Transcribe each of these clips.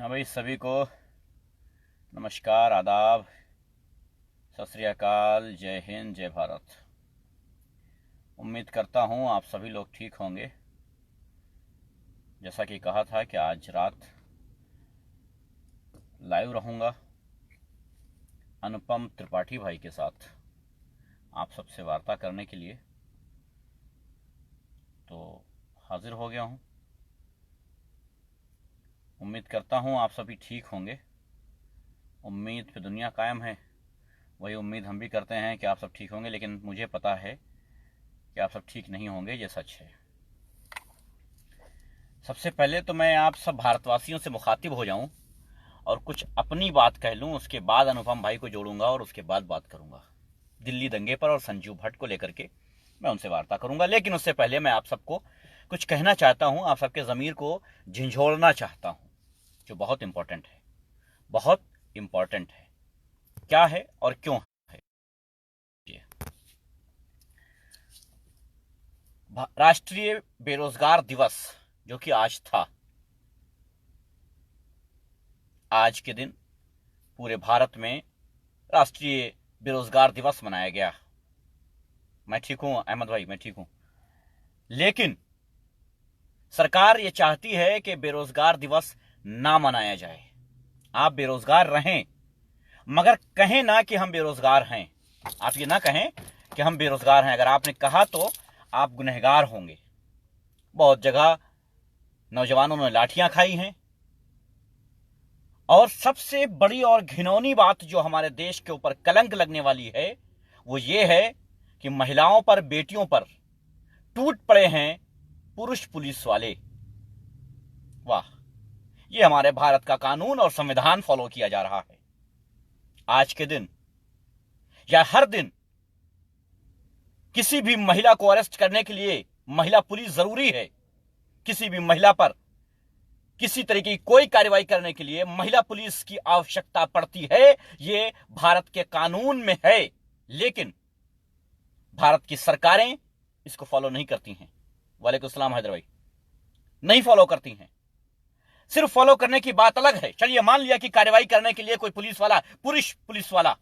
हाँ भाई, सभी को नमस्कार, आदाब, सत श्री अकाल, जय हिंद, जय भारत। उम्मीद करता हूँ आप सभी लोग ठीक होंगे। जैसा कि कहा था कि आज रात लाइव रहूँगा अनुपम त्रिपाठी भाई के साथ आप सबसे वार्ता करने के लिए, तो हाजिर हो गया हूँ। उम्मीद करता हूँ आप सभी ठीक होंगे। उम्मीद पे दुनिया कायम है, वही उम्मीद हम भी करते हैं कि आप सब ठीक होंगे, लेकिन मुझे पता है कि आप सब ठीक नहीं होंगे, ये सच है। सबसे पहले तो मैं आप सब भारतवासियों से मुखातिब हो जाऊं और कुछ अपनी बात कह लूं, उसके बाद अनुपम भाई को जोड़ूंगा और उसके बाद बात करूंगा दिल्ली दंगे पर और संजीव भट्ट को लेकर के मैं उनसे वार्ता करूंगा। लेकिन उससे पहले मैं आप सबको कुछ कहना चाहता हूं, आप सबके ज़मीर को झंझोड़ना चाहता हूं, जो बहुत इंपॉर्टेंट है, बहुत इंपॉर्टेंट है। क्या है और क्यों है ये? राष्ट्रीय बेरोजगार दिवस जो कि आज था, आज के दिन पूरे भारत में राष्ट्रीय बेरोजगार दिवस मनाया गया। मैं ठीक हूं अहमद भाई, मैं ठीक हूं। लेकिन सरकार ये चाहती है कि बेरोजगार दिवस ना मनाया जाए। आप बेरोजगार रहें, मगर कहें ना कि हम बेरोजगार हैं। आप ये ना कहें कि हम बेरोजगार हैं। अगर आपने कहा तो आप गुनहगार होंगे। बहुत जगह नौजवानों ने लाठियां खाई हैं, और सबसे बड़ी और घिनौनी बात जो हमारे देश के ऊपर कलंक लगने वाली है वो ये है कि महिलाओं पर, बेटियों पर टूट पड़े हैं पुरुष पुलिस वाले। वाह, ये हमारे भारत का कानून और संविधान फॉलो किया जा रहा है। आज के दिन या हर दिन किसी भी महिला को अरेस्ट करने के लिए महिला पुलिस जरूरी है। किसी भी महिला पर किसी तरीके की कोई कार्रवाई करने के लिए महिला पुलिस की आवश्यकता पड़ती है। ये भारत के कानून में है, लेकिन भारत की सरकारें इसको फॉलो नहीं करती हैं। वालेकुम सलाम हैदर भाई, नहीं फॉलो करती हैं। सिर्फ फॉलो करने की बात अलग है। चलिए मान लिया कि कार्रवाई करने के लिए कोई पुलिस वाला, पुरुष पुलिस वाला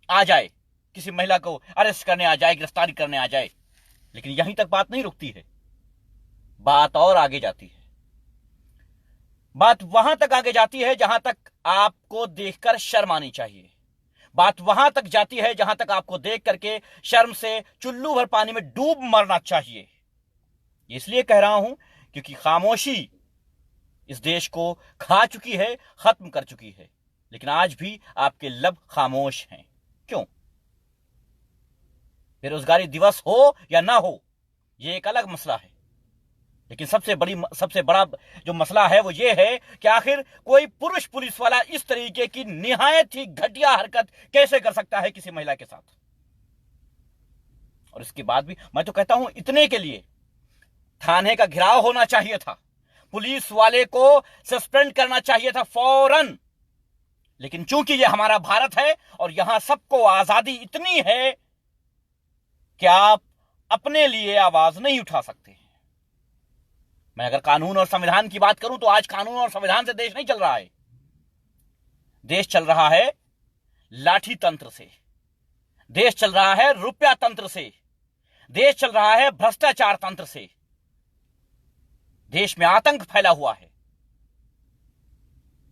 आ जाए, किसी महिला को अरेस्ट करने आ जाए, गिरफ्तारी करने आ जाए, लेकिन यहीं तक बात नहीं रुकती है। बात और आगे जाती है। बात वहां तक आगे जाती है जहां तक आपको देखकर शर्म आनी चाहिए। बात वहां तक जाती है जहां तक आपको देख करके शर्म से चुल्लू भर पानी में डूब मरना चाहिए। इसलिए कह रहा हूं क्योंकि खामोशी इस देश को खा चुकी है, खत्म कर चुकी है। लेकिन आज भी आपके लब खामोश हैं। क्यों? बेरोजगारी दिवस हो या ना हो, यह एक अलग मसला है, लेकिन सबसे बड़ा जो मसला है वो ये है कि आखिर कोई पुरुष पुलिस वाला इस तरीके की निहायत ही घटिया हरकत कैसे कर सकता है किसी महिला के साथ। और इसके बाद भी मैं तो कहता हूं, इतने के लिए थाने का घेराव होना चाहिए था, पुलिस वाले को सस्पेंड करना चाहिए था फौरन। लेकिन चूंकि ये हमारा भारत है और यहां सबको आजादी इतनी है कि आप अपने लिए आवाज नहीं उठा सकते। मैं अगर कानून और संविधान की बात करूं तो आज कानून और संविधान से देश नहीं चल रहा है। देश चल रहा है लाठी तंत्र से, देश चल रहा है रुपया तंत्र से, देश चल रहा है भ्रष्टाचार तंत्र से। देश में आतंक फैला हुआ है,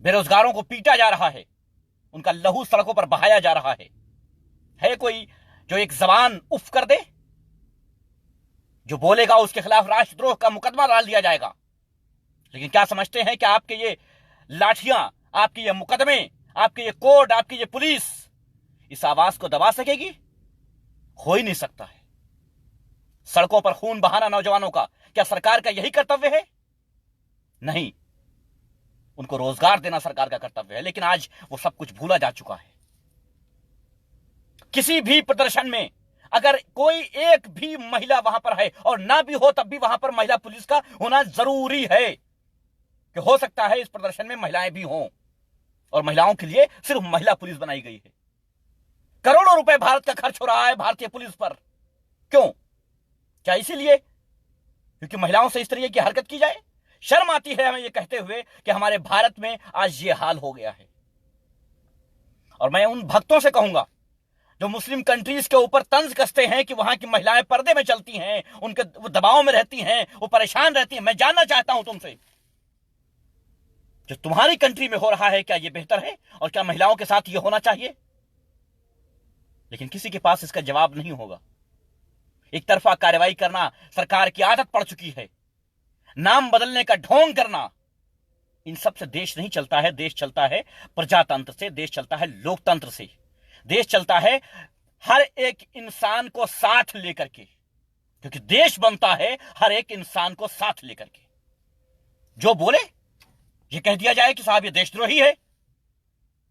बेरोजगारों को पीटा जा रहा है, उनका लहू सड़कों पर बहाया जा रहा है कोई जो एक जबान उफ कर दे? जो बोलेगा उसके खिलाफ राष्ट्रद्रोह का मुकदमा डाल दिया जाएगा। लेकिन क्या समझते हैं कि आपके ये लाठियां, आपके ये मुकदमे, आपके ये कोर्ट, आपकी ये पुलिस इस आवाज को दबा सकेगी? हो ही नहीं सकता है। सड़कों पर खून बहाना नौजवानों का क्या सरकार का यही कर्तव्य है? नहीं, उनको रोजगार देना सरकार का कर्तव्य है। लेकिन आज वो सब कुछ भूला जा चुका है। किसी भी प्रदर्शन में अगर कोई एक भी महिला वहां पर है, और ना भी हो तब भी वहां पर महिला पुलिस का होना जरूरी है, कि हो सकता है इस प्रदर्शन में महिलाएं भी हों, और महिलाओं के लिए सिर्फ महिला पुलिस बनाई गई है। करोड़ों रुपए भारत का खर्च हो रहा है भारतीय पुलिस पर। क्यों? क्या इसीलिए क्योंकि महिलाओं से इस तरीके की हरकत की जाए? शर्म आती है हमें ये कहते हुए कि हमारे भारत में आज ये हाल हो गया है। और मैं उन भक्तों से कहूंगा जो मुस्लिम कंट्रीज के ऊपर तंज कसते हैं कि वहां की महिलाएं पर्दे में चलती हैं, उनके वो दबाव में रहती हैं, वो परेशान रहती हैं, मैं जानना चाहता हूं तुमसे, जो तुम्हारी कंट्री में हो रहा है क्या ये बेहतर है और क्या महिलाओं के साथ ये होना चाहिए? लेकिन किसी के पास इसका जवाब नहीं होगा। एक तरफा कार्रवाई करना सरकार की आदत पड़ चुकी है, नाम बदलने का ढोंग करना, इन सब से देश नहीं चलता है। देश चलता है प्रजातंत्र से, देश चलता है लोकतंत्र से, देश चलता है हर एक इंसान को साथ लेकर के, क्योंकि देश बनता है हर एक इंसान को साथ लेकर के। जो बोले ये कह दिया जाए कि साहब ये देशद्रोही है,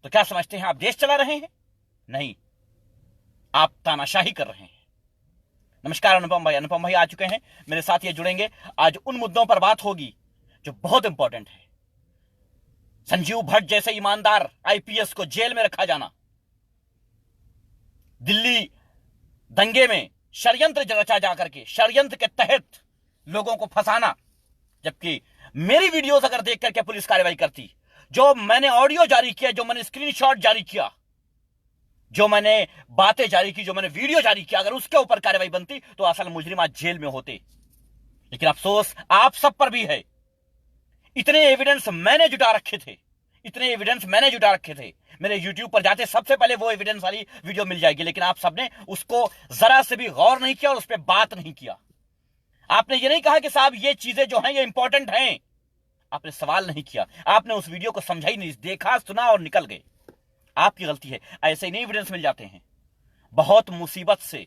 तो क्या समझते हैं आप देश चला रहे हैं? नहीं, आप तानाशाही कर रहे हैं। नमस्कार अनुपम भाई, अनुपम भाई आ चुके हैं मेरे साथ, ये जुड़ेंगे। आज उन मुद्दों पर बात होगी जो बहुत इंपॉर्टेंट है। संजीव भट्ट जैसे ईमानदार आईपीएस को जेल में रखा जाना, दिल्ली दंगे में षड्यंत्र रचा जाकर के षड्यंत्र के तहत लोगों को फंसाना, जबकि मेरी वीडियोस अगर देख करके पुलिस कार्रवाई करती, जो मैंने ऑडियो जारी किया, जो मैंने स्क्रीनशॉट जारी किया, जो मैंने बातें जारी की, जो मैंने वीडियो जारी किया, अगर उसके ऊपर कार्रवाई बनती तो असल मुजरिम आज जेल में होते। लेकिन अफसोस आप सब पर भी है। इतने एविडेंस मैंने जुटा रखे थे, इतने एविडेंस मैंने जुटा रखे थे। मेरे YouTube पर जाते सबसे पहले वो एविडेंस वाली वीडियो मिल जाएगी, लेकिन आप सबने उसको जरा से भी गौर नहीं किया और उस पर बात नहीं किया। आपने ये नहीं कहा कि साहब ये चीजें जो हैं ये इंपॉर्टेंट हैं। आपने सवाल नहीं किया, आपने उस वीडियो को समझा ही नहीं, देखा सुना और निकल गए। आपकी गलती है। ऐसे ही नहीं एविडेंस मिल जाते हैं। बहुत मुसीबत से,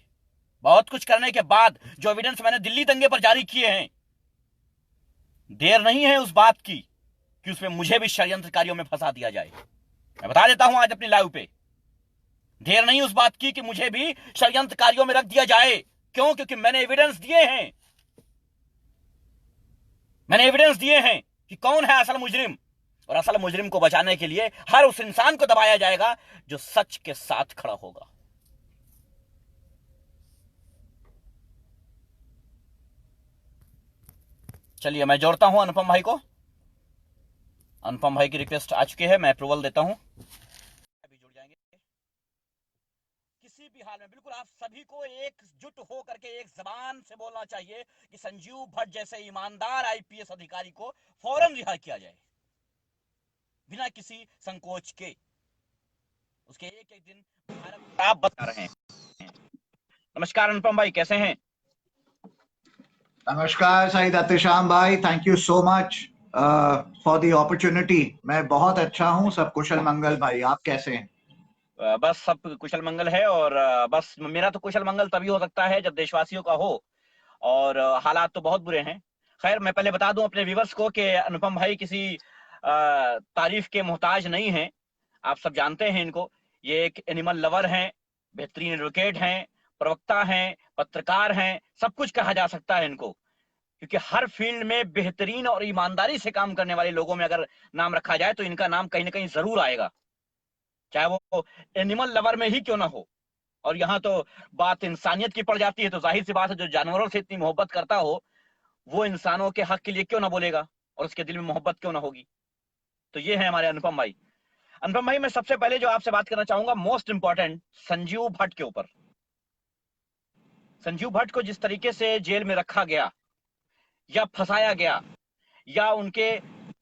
बहुत कुछ करने के बाद जो एविडेंस मैंने दिल्ली दंगे पर जारी किए हैं, देर नहीं है उस बात की कि उसमें मुझे भी षड्यंत्रकारियों में फंसा दिया जाए। मैं बता देता हूं आज अपनी लाइव पे, देर नहीं उस बात की कि मुझे भी षड्यंत्रकारियों में रख दिया जाए। क्यों? क्योंकि मैंने एविडेंस दिए हैं, मैंने एविडेंस दिए हैं कि कौन है असल मुजरिम। और असल मुजरिम को बचाने के लिए हर उस इंसान को दबाया जाएगा जो सच के साथ खड़ा होगा। चलिए मैं जोड़ता हूं अनुपम भाई को। अनुपम भाई की रिक्वेस्ट आ चुकी है, मैं अप्रूवल देता हूं, अभी जुड़ जाएंगे। किसी भी हाल में बिल्कुल आप सभी को एकजुट हो करके एक जबान से बोलना चाहिए कि संजीव भट्ट जैसे ईमानदार आईपीएस अधिकारी को फौरन रिहा किया जाए, बिना किसी संकोच के। उसके एक एक दिन भारत आप बता रहे हैं। नमस्कार अनुपम भाई, कैसे हैं? नमस्कार सईद अतिशाम भाई, thank you so much for the opportunity. मैं बहुत अच्छा हूं, सब कुशल मंगल। भाई आप कैसे हैं? बस सब कुशल मंगल है। और बस मेरा तो कुशल मंगल तभी हो सकता है जब देशवासियों का हो, और हालात तो बहुत बुरे हैं। खैर मैं पहले बता दूं अपने व्यूवर्स को कि अनुपम भाई किसी तारीफ के मोहताज नहीं हैं। आप सब जानते हैं इनको। ये एक एनिमल लवर हैं, बेहतरीन एडवोकेट हैं, प्रवक्ता हैं, पत्रकार हैं, सब कुछ कहा जा सकता है इनको, क्योंकि हर फील्ड में बेहतरीन और ईमानदारी से काम करने वाले लोगों में अगर नाम रखा जाए तो इनका नाम कहीं ना कहीं जरूर आएगा, चाहे वो एनिमल लवर में ही क्यों ना हो। और यहाँ तो बात इंसानियत की पड़ जाती है, तो जाहिर सी बात है जो जानवरों से इतनी मोहब्बत करता हो वो इंसानों के हक के लिए क्यों ना बोलेगा और उसके दिल में मोहब्बत क्यों ना होगी। तो ये है हमारे अनुपम भाई। अनुपम भाई, मैं सबसे पहले जो आपसे बात करना चाहूंगा मोस्ट इंपॉर्टेंट संजीव भट्ट के ऊपर। संजीव भट्ट को जिस तरीके से जेल में रखा गया या फंसाया गया या उनके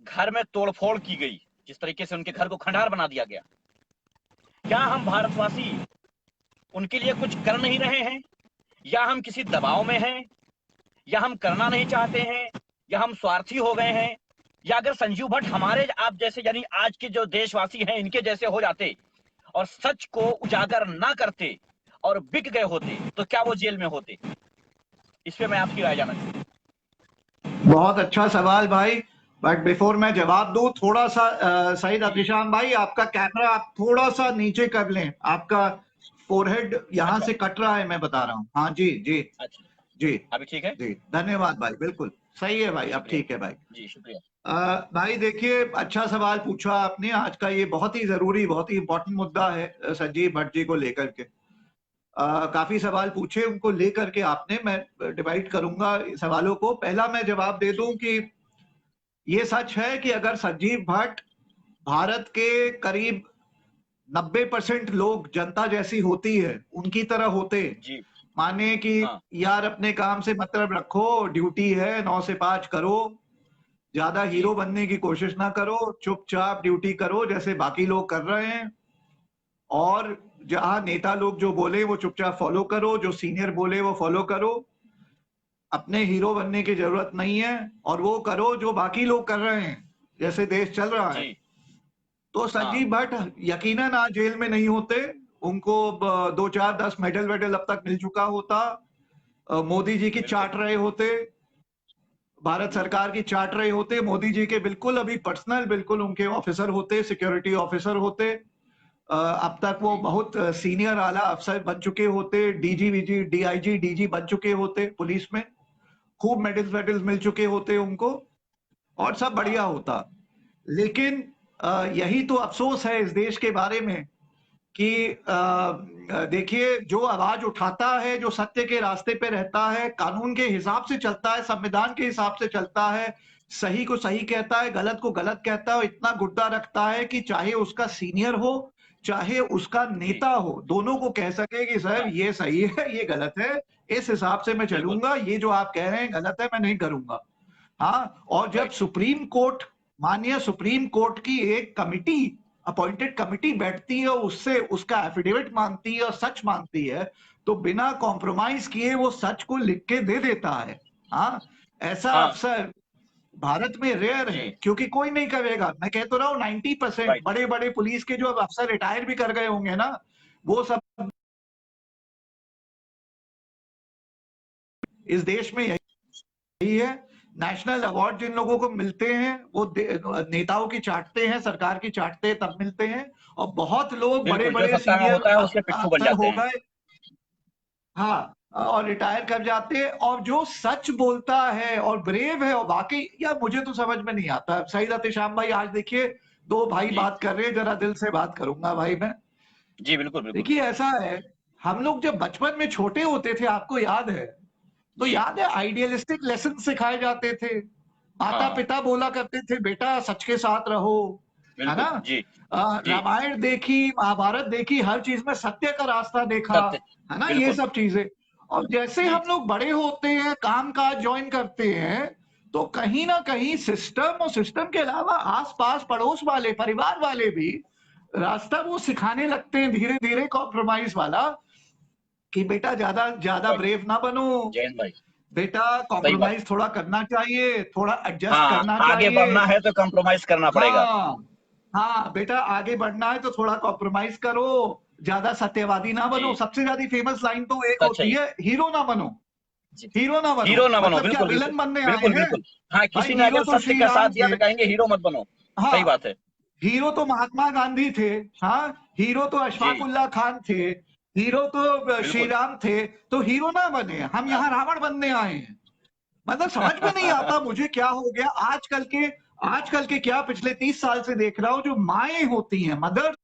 घर में तोड़फोड़ की गई, जिस तरीके से उनके घर को खंडहर बना दिया गया, क्या हम भारतवासी उनके लिए कुछ कर नहीं रहे हैं, या हम किसी दबाव में हैं, या हम करना नहीं चाहते हैं, या हम स्वार्थी हो गए हैं, या अगर संजीव भट्ट हमारे आप जैसे यानी आज के जो देशवासी हैं इनके जैसे हो जाते और सच को उजागर ना करते और बिक गए होते तो क्या वो जेल में होते? इस पे मैं आपकी राय जानना चाहूंगा। बहुत अच्छा सवाल भाई, बट बिफोर मैं जवाब दूं थोड़ा सा सईद अतिशाम भाई, आपका कैमरा आप थोड़ा सा नीचे कर लें, आपका फोरहेड यहाँ से कट रहा है, मैं बता रहा हूँ। हाँ जी जी अच्छा जी, अभी ठीक है जी धन्यवाद भाई, बिल्कुल सही है भाई, अब ठीक है भाई जी, शुक्रिया। भाई देखिए, अच्छा सवाल पूछा आपने। आज का ये बहुत ही जरूरी, बहुत ही इंपॉर्टेंट मुद्दा है संजीव भट्ट जी को लेकर के। काफी सवाल पूछे उनको लेकर के आपने, मैं डिवाइड करूंगा सवालों को। पहला मैं जवाब दे दूं कि ये सच है कि अगर संजीव भट्ट भारत के करीब 90% लोग जनता जैसी होती है, उनकी तरह होते, जी। माने कि हाँ। यार अपने काम से मतलब रखो, ड्यूटी है 9 से 5 करो, ज्यादा जी। हीरो बनने की कोशिश ना करो, चुपचाप ड्यूटी करो जैसे बाकी लोग कर रहे हैं, और जहां नेता लोग जो बोले वो चुपचाप फॉलो करो, जो सीनियर बोले वो फॉलो करो, अपने हीरो बनने की जरूरत नहीं है, और वो करो जो बाकी लोग कर रहे हैं, जैसे देश चल रहा है। जी। तो हाँ। संजीव भट्ट यकीनन आज जेल में नहीं होते, उनको 2 4 10 मेडल वेडल अब तक मिल चुका होता, मोदी जी की बिल्कुल। चाट रहे होते, भारत सरकार की चाट रहे होते, मोदी जी के बिल्कुल अभी पर्सनल बिल्कुल उनके ऑफिसर होते, सिक्योरिटी ऑफिसर होते, अब तक वो जी। बहुत सीनियर आला अफसर बन चुके होते, डीजी वीजी डीआईजी डीजी बन चुके होते पुलिस में, खूब मेडल्स वेडल्स मिल चुके होते उनको, और सब बढ़िया हाँ। होता। लेकिन यही तो अफसोस है इस देश के बारे में कि देखिए, जो आवाज उठाता है, जो सत्य के रास्ते पे रहता है, कानून के हिसाब से चलता है, संविधान के हिसाब से चलता है, सही को सही कहता है, गलत को गलत कहता है, इतना गुड्डा रखता है कि चाहे उसका सीनियर हो, चाहे उसका जी। नेता हो, दोनों को कह सके कि सर हाँ। ये सही है, ये गलत है, इस हिसाब से मैं बिल्कुल। चलूंगा, ये जो आप कह रहे हैं गलत है, मैं नहीं करूंगा। हाँ, और जब राइट। सुप्रीम कोर्ट, माननीय सुप्रीम कोर्ट की एक कमिटी, अपॉइंटेड कमिटी बैठती है, उससे उसका एफिडेविट मांगती है और सच मांगती है, तो बिना कॉम्प्रोमाइज किए वो सच को लिख के दे देता है। हाँ, ऐसा हाँ। अफसर भारत में रेयर है, जी। क्योंकि कोई नहीं करेगा। मैं कह तो रहा हूँ 90% राइट। बड़े बड़े पुलिस के जो अब अफसर रिटायर भी कर गए होंगे ना, वो सब इस देश में यही है। नेशनल अवार्ड जिन लोगों को मिलते हैं वो नेताओं की चाटते हैं, सरकार की चाटते हैं, तब मिलते हैं, और बहुत लोग बड़े बिल्कुल, जो बड़े सत्ता में सीनियर होता है उसके पिट्ठू बन अफसर जाते हो हैं। गए, हाँ, और रिटायर कर जाते हैं, और जो सच बोलता है और ब्रेव है, और बाकी यार मुझे तो समझ में नहीं आता। सही रहते श्याम भाई, आज देखिए दो भाई जी। बात कर रहे हैं, जरा दिल से बात करूंगा भाई मैं। जी, बिल्कुल, बिल्कुल। देखिए ऐसा है, हम लोग जब बचपन में छोटे होते थे, आपको याद है, तो जी। याद है आइडियलिस्टिक लेसन सिखाए जाते थे, माता हाँ। पिता बोला करते थे बेटा सच के साथ रहो, है ना। बिल्कुल। जी। जी। रामायण देखी, महाभारत देखी, हर चीज में सत्य का रास्ता देखा, सत्य। है ना, ये बिल्कुल। सब चीजें। और जैसे जी। हम लोग बड़े होते हैं, काम काज ज्वाइन करते हैं, तो कहीं ना कहीं सिस्टम, और सिस्टम के अलावा आसपास पड़ोस वाले, परिवार वाले भी रास्ता वो सिखाने लगते हैं धीरे धीरे, कॉम्प्रोमाइज वाला, कि बेटा ज्यादा ज्यादा राइट। ब्रेव ना बनो, जय हिंद भाई। बेटा सही बात। कॉम्प्रोमाइज थोड़ा करना चाहिए, थोड़ा एडजस्ट हाँ, करना आगे चाहिए। बढ़ना है तो कंप्रोमाइज करना पड़ेगा। हाँ, हाँ बेटा आगे बढ़ना है तो थोड़ा कॉम्प्रोमाइज करो, ज्यादा सत्यवादी ना बनो। जी। सबसे ज्यादा फेमस लाइन तो एक सच है होती ये। है, हीरो ना बनो, जी। हीरो ना बनो, हीरो ना बनो, मतलब क्या बिल्कुल, बिल्कुल। विलन बनने आए बिल्कुल, हैं। बिल्कुल। हाँ, भाई किसी ने हीरो अगर तो सत्य श्री का साथ राम दिया थे, तो कहेंगे हीरो मत बनो। हाँ, सही बात है। हीरो तो महात्मा गांधी थे, हाँ, हीरो तो अशफाक जी। उल्लाह खान थे, हीरो तो श्री बिल्कुल। राम थे, तो हीरो ना बने, हम हाँ। यहाँ रावण बनने आए हैं। मतलब समझ में नहीं आता मुझे क्या हो गया आजकल के क्या, पिछले 30 साल से देख रहा हूं, जो माएं होती हैं, मदर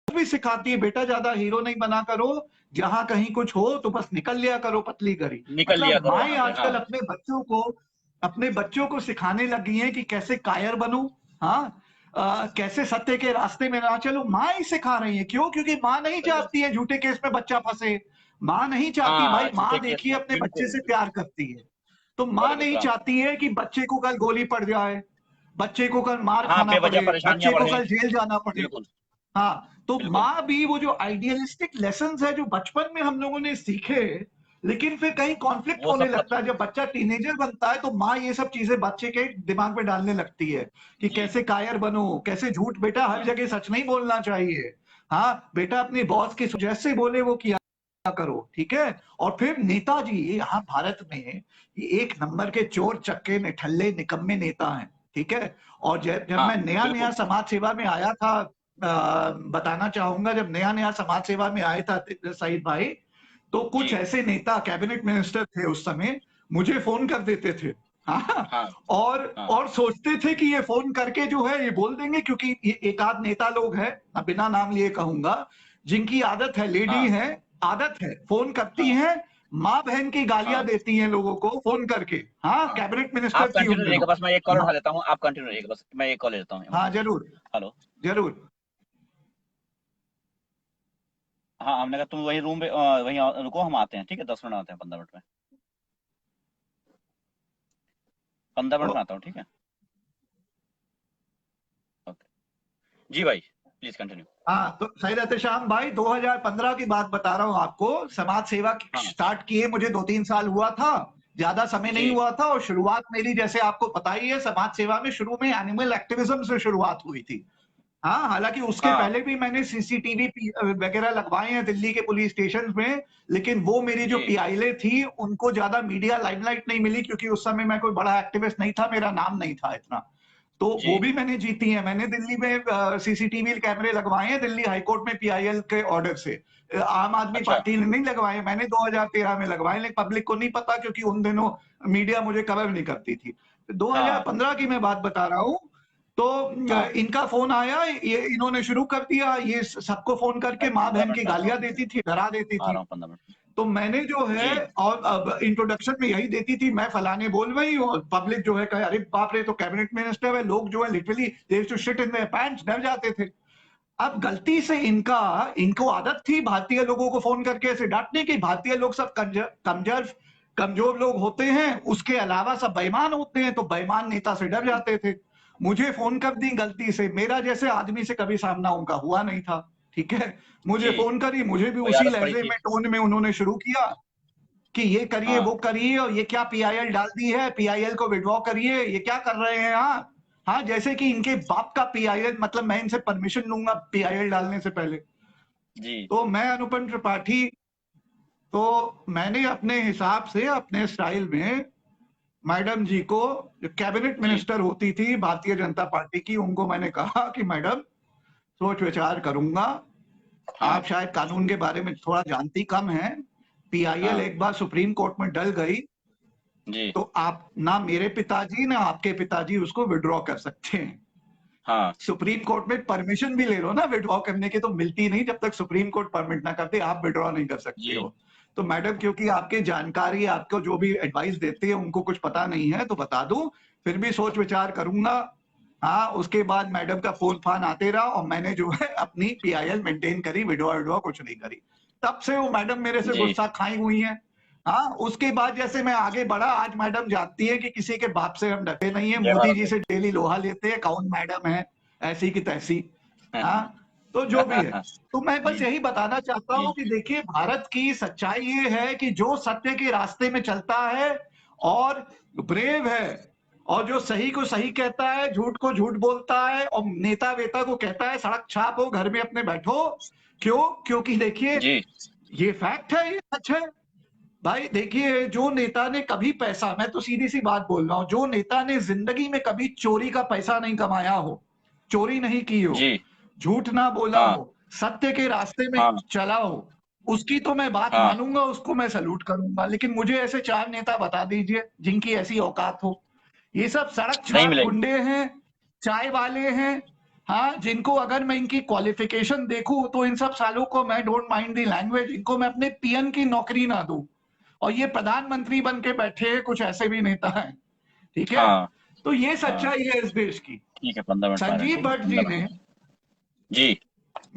भी सिखाती है बेटा ज्यादा हीरो नहीं बना करो, जहां कहीं कुछ हो तो बस निकल लिया करो पतली करी। निकल लिया मतलब करो माएं वहां से। हाँ। आजकल अपने बच्चों को सिखाने लगी हैं कि कैसे कायर बनो, हाँ, कैसे सत्य के रास्ते में ना चलो, माँ ही सिखा रही है। क्यों? क्योंकि माँ नहीं सही बात। चाहती है झूठे केस में बच्चा फंसे, माँ नहीं चाहती, भाई हाँ, झूठे माँ केस देखिए में अपने बच्चे बिल्कुल, से बिल्कुल। प्यार करती है, तो माँ बड़े नहीं विक्रांत। चाहती है कि बच्चे को कल गोली पड़ जाए, बच्चे को कल मार हाँ, खाना बेवजह पड़े, परेशानियां बच्चे को बढ़े। कल जेल जाना पड़े। बिल्कुल। हाँ, तो बिल्कुल। माँ भी वो जो आइडियलिस्टिक लेसन्स है जो बचपन में हम लोगों ने सीखे, लेकिन फिर कहीं कॉन्फ्लिक्ट वो होने सब लगता है जब बच्चा टीनेजर बनता है, तो माँ ये सब चीजें बच्चे के दिमाग में डालने लगती है कि जी। कैसे कायर बनो, कैसे झूठ, बेटा हर हाँ। जगह सच नहीं बोलना चाहिए, हाँ बेटा अपनी बॉस की जैसे बोले वो किया करो, ठीक है। और फिर नेताजी यहाँ भारत में ये एक नंबर के चोर चक्के निठल्ले निकम्मे नेता हैं, ठीक है। और जब जब हाँ। मैं नया नया बिल्कुल। समाज सेवा में आया था, बताना चाहूंगा, जब नया नया समाज सेवा में आया था सईद भाई, तो कुछ जी। ऐसे नेता कैबिनेट मिनिस्टर थे उस समय, मुझे फोन कर देते थे, हाँ, हाँ। हाँ। और सोचते थे कि ये फोन करके जो है ये बोल देंगे, क्योंकि ये एक आध नेता लोग हैं, बिना नाम लिए कहूंगा, जिनकी आदत है, लेडी हाँ। है, आदत है फोन करती हाँ। हैं, माँ बहन की गालियां हाँ देती हैं लोगों को फोन करके। हाँ, हाँ, कैबिनेट आप मिनिस्टर थी कंटिन्यू उन रहिएगा, दिनों। बस मैं एक कॉल माँ, उठा लेता हूँ, आप कंटिन्यू रहिएगा, बस मैं एक कॉल लेता हूँ हाँ इमरजेंसी। जरूर, हेलो। जरूर। हाँ, हमने कहा तुम वही रूम पे वहीं रुको, हम आते हैं, ठीक है, 10 मिनट आते हैं, 15 मिनट में, 15 मिनट तो में आता हूँ, ठीक है। ओके जी भाई, प्लीज कंटिन्यू। हाँ, तो सईद एहतेशाम भाई 2015 की बात बता रहा हूँ आपको। समाज सेवा हाँ स्टार्ट किए मुझे 2-3 साल हुआ था, ज्यादा समय नहीं जी हुआ था। और शुरुआत मेरी, जैसे आपको पता ही है, समाज सेवा में शुरू में एनिमल एक्टिविज्म से शुरुआत हुई थी। हाँ, हालांकि उसके हाँ पहले भी मैंने सीसीटीवी वगैरह लगवाए हैं दिल्ली के पुलिस स्टेशन में, लेकिन वो मेरी जो जी पीआईएल थी उनको ज्यादा मीडिया लाइमलाइट नहीं मिली, क्योंकि उस समय मैं कोई बड़ा एक्टिविस्ट नहीं था, मेरा नाम नहीं था इतना। तो वो जी भी मैंने जीती है। मैंने दिल्ली में सीसीटीवी कैमरे लगवाए हैं दिल्ली हाईकोर्ट में पीआईएल के ऑर्डर से। आम आदमी अच्छा पार्टी ने नहीं लगवाए, मैंने 2013 में लगवाए, लेकिन पब्लिक को नहीं पता क्योंकि उन दिनों मीडिया मुझे कवर नहीं करती थी। हाँ 2015 की मैं बात बता रहा हूँ। तो हाँ, इनका फोन आया, ये इन्होंने शुरू कर दिया, ये सबको फोन मैं करके माँ 15 बहन मिनट की में आता गालियां हूँ, देती थी, डरा देती आ थी। रहा हूँ 15 मिनट। तो मैंने जो है, जी और अब इंट्रोडक्शन में यही देती थी, मैं फलाने बोल रही हूँ, और पब्लिक जो है कहे अरे बाप रे तो कैबिनेट मिनिस्टर है। लोग जो है literally they to shit in their pants, डर जाते थे। अब गलती से इनको आदत थी भारतीय लोगों को फोन करके ऐसे डांटने की। भारतीय लोग सब कमजोर लोग होते हैं, उसके अलावा सब बेईमान होते हैं, तो बेईमान नेता से डर जाते थे। मुझे फोन कर दी गलती से, मेरा जैसे आदमी से कभी सामना उनका हुआ नहीं था, ठीक है। मुझे जी, फोन करी, मुझे भी वही उसी आदत पड़ी लहजे थी। में टोन में उन्होंने शुरू किया कि ये करिए हाँ वो करिए, और ये क्या पीआईएल डाल दी है, पीआईएल को विड्रॉ करिए, ये क्या कर रहे हैं। हाँ हाँ, जैसे कि इनके बाप का पीआईएल, मतलब मैं इनसे परमिशन लूंगा पीआईएल डालने से पहले। जी तो मैं अनुपम त्रिपाठी, तो मैंने अपने हिसाब से अपने स्टाइल में मैडम जी को, जो कैबिनेट जी मिनिस्टर होती थी भारतीय जनता पार्टी की, उनको मैंने कहा कि मैडम सोच विचार करूंगा, हाँ आप शायद कानून के बारे में थोड़ा जानती कम है। पीआईएल हाँ एक बार सुप्रीम कोर्ट में डल गई जी तो आप ना मेरे पिताजी ना आपके पिताजी उसको विड्रॉ कर सकते हैं। हाँ सुप्रीम कोर्ट में परमिशन भी ले लो ना विड्रॉ करने की, तो मिलती नहीं जब तक सुप्रीम कोर्ट परमिट ना करते, आप विड्रॉ नहीं कर सकते जी हो। तो मैडम, क्योंकि आपकी जानकारी, आपको जो भी एडवाइस देते हैं उनको कुछ पता नहीं है, तो बता दूं, फिर भी सोच विचार करूंगा। हाँ, उसके बाद मैडम का फोन फान आते रहा, और मैंने जो है अपनी पीआईएल मेंटेन करी, विड्रॉ विड्रॉ कुछ नहीं करी। तब से वो मैडम मेरे से जी, गुस्सा खाई हुई है। हाँ, उसके बाद जैसे मैं आगे बढ़ा, आज मैडम जानती है कि किसी के बाप से हम डरते नहीं है। जय मोदी भारत जी से डेली लोहा लेते हैं, कौन मैडम है ऐसी की तैसी। हाँ, तो जो भी है, तो मैं बस जी यही बताना चाहता जी हूं कि देखिए, भारत की सच्चाई ये है कि जो सत्य के रास्ते में चलता है और ब्रेव है, और जो सही को सही कहता है, झूठ को झूठ बोलता है, और नेता वेता को कहता है सड़क छापो, घर में अपने बैठो। क्यों? क्योंकि देखिए, जी ये फैक्ट है, ये सच है। भाई देखिए, जो नेता ने कभी पैसा, मैं तो सीधी सी बात बोल रहा हूं, जो नेता ने जिंदगी में कभी चोरी का पैसा नहीं कमाया हो, चोरी नहीं की हो, जी झूठ ना बोला हाँ हो, सत्य के रास्ते में हाँ चला हो, उसकी तो मैं बात हाँ, मानूंगा, उसको मैं सैल्यूट करूंगा। लेकिन मुझे ऐसे 4 नेता बता दीजिए जिनकी ऐसी औकात हो। ये सब सड़क नहीं छाप मिलेगी। गुंडे हैं, चाय वाले हैं। हाँ, जिनको अगर मैं इनकी क्वालिफिकेशन देखूं तो इन सब सालों को, मैं डोंट माइंड दी लैंग्वेज, इनको मैं अपने पीएन की नौकरी ना दूं, और ये प्रधानमंत्री बन के बैठे हैं, कुछ ऐसे भी नेता हैं, ठीक है। हाँ तो ये हाँ, सच्चाई है इस देश की। ठीक है, 15 मिनट में आ रहे हैं, संजीव ठीक है, भट्ट जी 15 मिनट ने, में। जी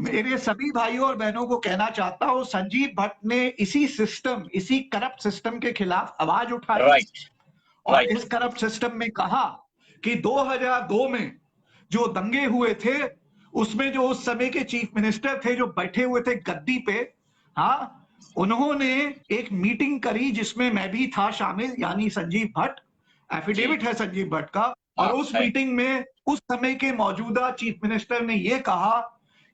मेरे सभी भाइयों और बहनों को कहना चाहता हूं, संजीव भट्ट ने इसी सिस्टम, इसी करप्ट सिस्टम के खिलाफ आवाज उठाई, राइट और राइट इस करप्ट सिस्टम में कहा कि 2002 में जो दंगे हुए थे, उसमें जो उस समय के चीफ मिनिस्टर थे, जो बैठे हुए थे गद्दी पे, हाँ, उन्होंने एक मीटिंग करी जिसमें मैं भी था शामिल, यानी संजीव भट्ट। जी एफिडेविट है संजीव भट्ट का। और हाँ उस है। मीटिंग में उस समय के मौजूदा चीफ मिनिस्टर ने यह कहा